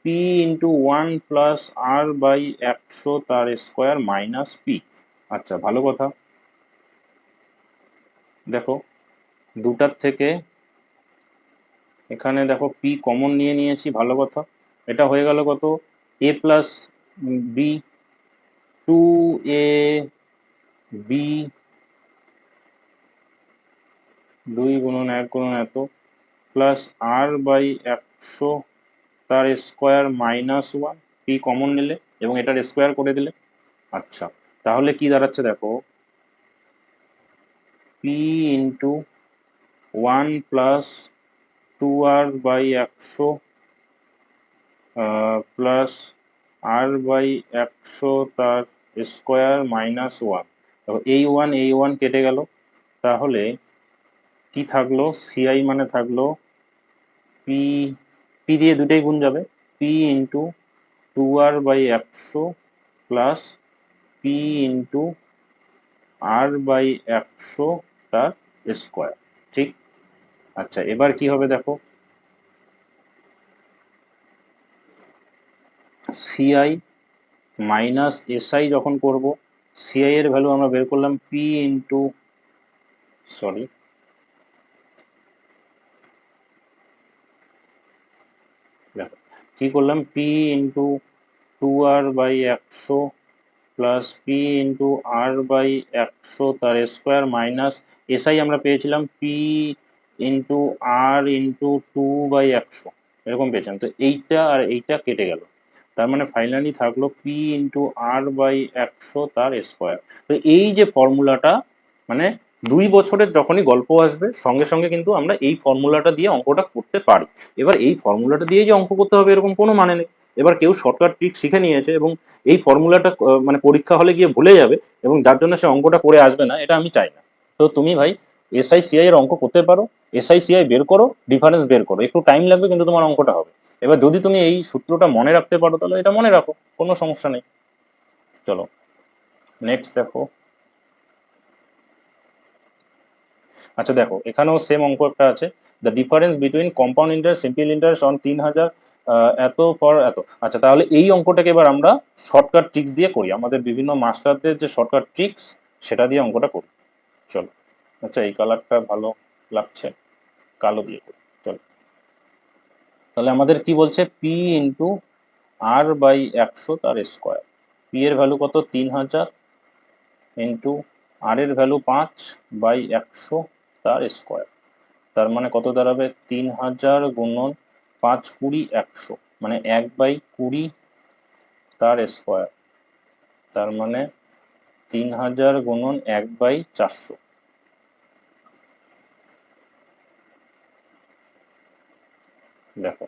পি ইন্টু 1 প্লাস R/100 তার স্কোয়ার মাইনাস পি। আচ্ছা ভালো কথা, দেখো দুটার থেকে এখানে দেখো পি কমন নিয়ে নিয়েছি, ভালো কথা। এটা হয়ে গেল কত, এ প্লাস বি, 2 a বি 2 × 1 × এত প্লাস r/100 তার স্কোয়ার -1, পি কমন নিলে এবং এটার স্কোয়ার করে দিলে। আচ্ছা, তাহলে কি দাঁড়াচ্ছে দেখো, P into 1 plus 2r/100 plus r/100 তার স্কোয়ার -1। এই ওয়ান কেটে গেল, তাহলে কি থাকলো, সিআই মানে থাকলো পি, পি দিয়ে দুটাই গুণ যাবে, P into 2r/100 plus P into r/100 তার স্কোয়ার। ঠিক। আচ্ছা, এবার কি হবে দেখো, সিআই মাইনাস এসআই যখন করব, সিআই এর ভ্যালু আমরা বের করলাম পি ইন্টু, সরি দেখো কি করলাম, P into 2r/100 plus P into r/100 তার স্কোয়ার মাইনাস এসআই আমরা পেয়েছিলাম পি ইন্টু আর ইন্টু 2/100, এরকম পেয়েছিলাম। তো এইটা আর এইটা কেটে গেল, তার মানে ফাইনালি থাকলো পি ইন্টু r/100 তার স্কোয়ার। তো এই যে ফর্মুলাটা, মানে 2 বছরের যখনই গল্প আসবে সঙ্গে সঙ্গে কিন্তু আমরা এই ফর্মুলাটা দিয়ে অঙ্কটা করতে পারি। এবার এই ফর্মুলাটা দিয়ে যে অঙ্ক করতে হবে এরকম কোনো মানে নেই। এবার কেউ শর্টকাট ট্রিক শিখে নিয়েছে এবং এই ফর্মুলাটা মানে পরীক্ষা হলে গিয়ে ভুলে যাবে এবং যার জন্য সে অঙ্কটা করে আসবে না, এটা আমি চাই না। তো তুমি ভাই এসআই সিআই এর অঙ্ক করতে পারো, এসআই সিআই বের করো, ডিফারেন্স বের করো, একটু টাইম লাগবে কিন্তু তোমার অঙ্কটা হবে। এবার যদি তুমি এই সূত্রটা মনে রাখতে পারো তাহলে এটা মনে রাখো, কোনো সমস্যা নেই। চলো নেক্সট দেখো। আচ্ছা দেখো, এখানেও সেম অঙ্ক একটা আছে, the difference between compound interest simple interest on 3000 এত ফর এত। আচ্ছা, তাহলে এই অঙ্কটাকে এবার আমরা শর্টকাট ট্রিক্স দিয়ে করি, আমাদের বিভিন্ন মাস্টারদের যে শর্টকাট ট্রিক্স সেটা দিয়ে অঙ্কটা করি। চলো। আচ্ছা, এই কালারটা ভালো লাগছে, কালো দিয়ে করি। চলো, তাহলে আমাদের কি বলছে, পি ইন্টু r/100 তার স্কোয়ার। পি এর ভ্যালু কত, 3000 ইন্টু আর এর ভ্যালু 5/100 তার স্কোয়ার। তার মানে কত দাঁড়াবে, 3000 গুণন 5 20 100, মানে 1/20 তার স্কোয়ার। তার মানে 3000 গুণন 1/400। দেখো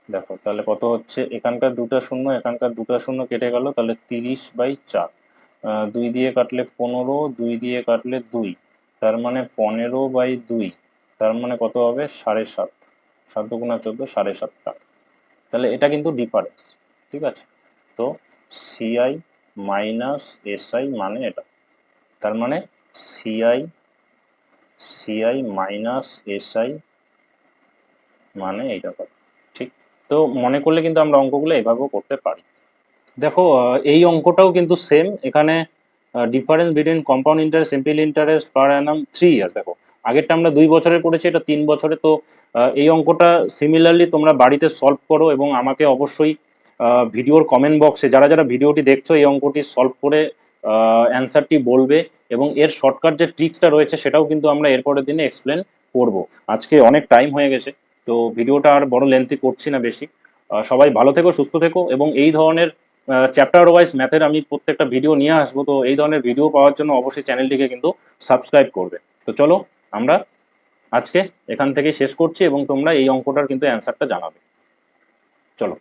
দেখো তাহলে কত হচ্ছে, এখানকার দুটা শূন্য এখানকার দুটা শূন্য কেটে গেল, তাহলে 30/4। 2 দিয়ে কাটলে 15, 2 দিয়ে কাটলে 2, তার মানে 15/2, তার মানে কত হবে, 7.5। 7 দুগুণা 14, 7.5 টাকা। তাহলে এটা কিন্তু ডিফারেন্স, ঠিক আছে। তো সিআই মাইনাস এসআই মানে এটা, তার মানে সিআই সিআই মাইনাস এসআই মানে এইটা পাবো। ঠিক। তো মনে করলে কিন্তু আমরা অঙ্কগুলো এভাবেও করতে পারি। দেখো এই অঙ্কটাও কিন্তু সেম, এখানে difference between compound interest simple interest পার অ্যানাম 3 ইয়ার। দেখো আগেরটা আমরা 2 বছরের করেছি, এটা 3 বছরে। তো এই অঙ্কটা সিমিলারলি তোমরা বাড়িতে সলভ করো এবং আমাকে অবশ্যই ভিডিওর কমেন্ট বক্সে যারা যারা ভিডিওটি দেখছো এই অঙ্কটি সলভ করে অ্যান্সারটি বলবে, এবং এর শর্টকাট যে ট্রিক্সটা রয়েছে সেটাও কিন্তু আমরা এরপরের দিনে এক্সপ্লেন করব। আজকে অনেক টাইম হয়ে গেছে, তো ভিডিওটা আর বড় লেন্থি করছি না বেশি। সবাই ভালো থেকো, সুস্থ থেকো, এবং এই ধরনের চ্যাপ্টার ওয়াইজ ম্যাথের আমি প্রত্যেকটা ভিডিও নিয়ে আসবো। তো এই ধরনের ভিডিও পাওয়ার জন্য অবশ্যই চ্যানেলটিকে কিন্তু সাবস্ক্রাইব করবে। তো চলো, আমরা আজকে এখান থেকে শেষ করছি এবং তোমরা এই অঙ্কটার কিন্তু অ্যান্সারটা জানাবে। চলো।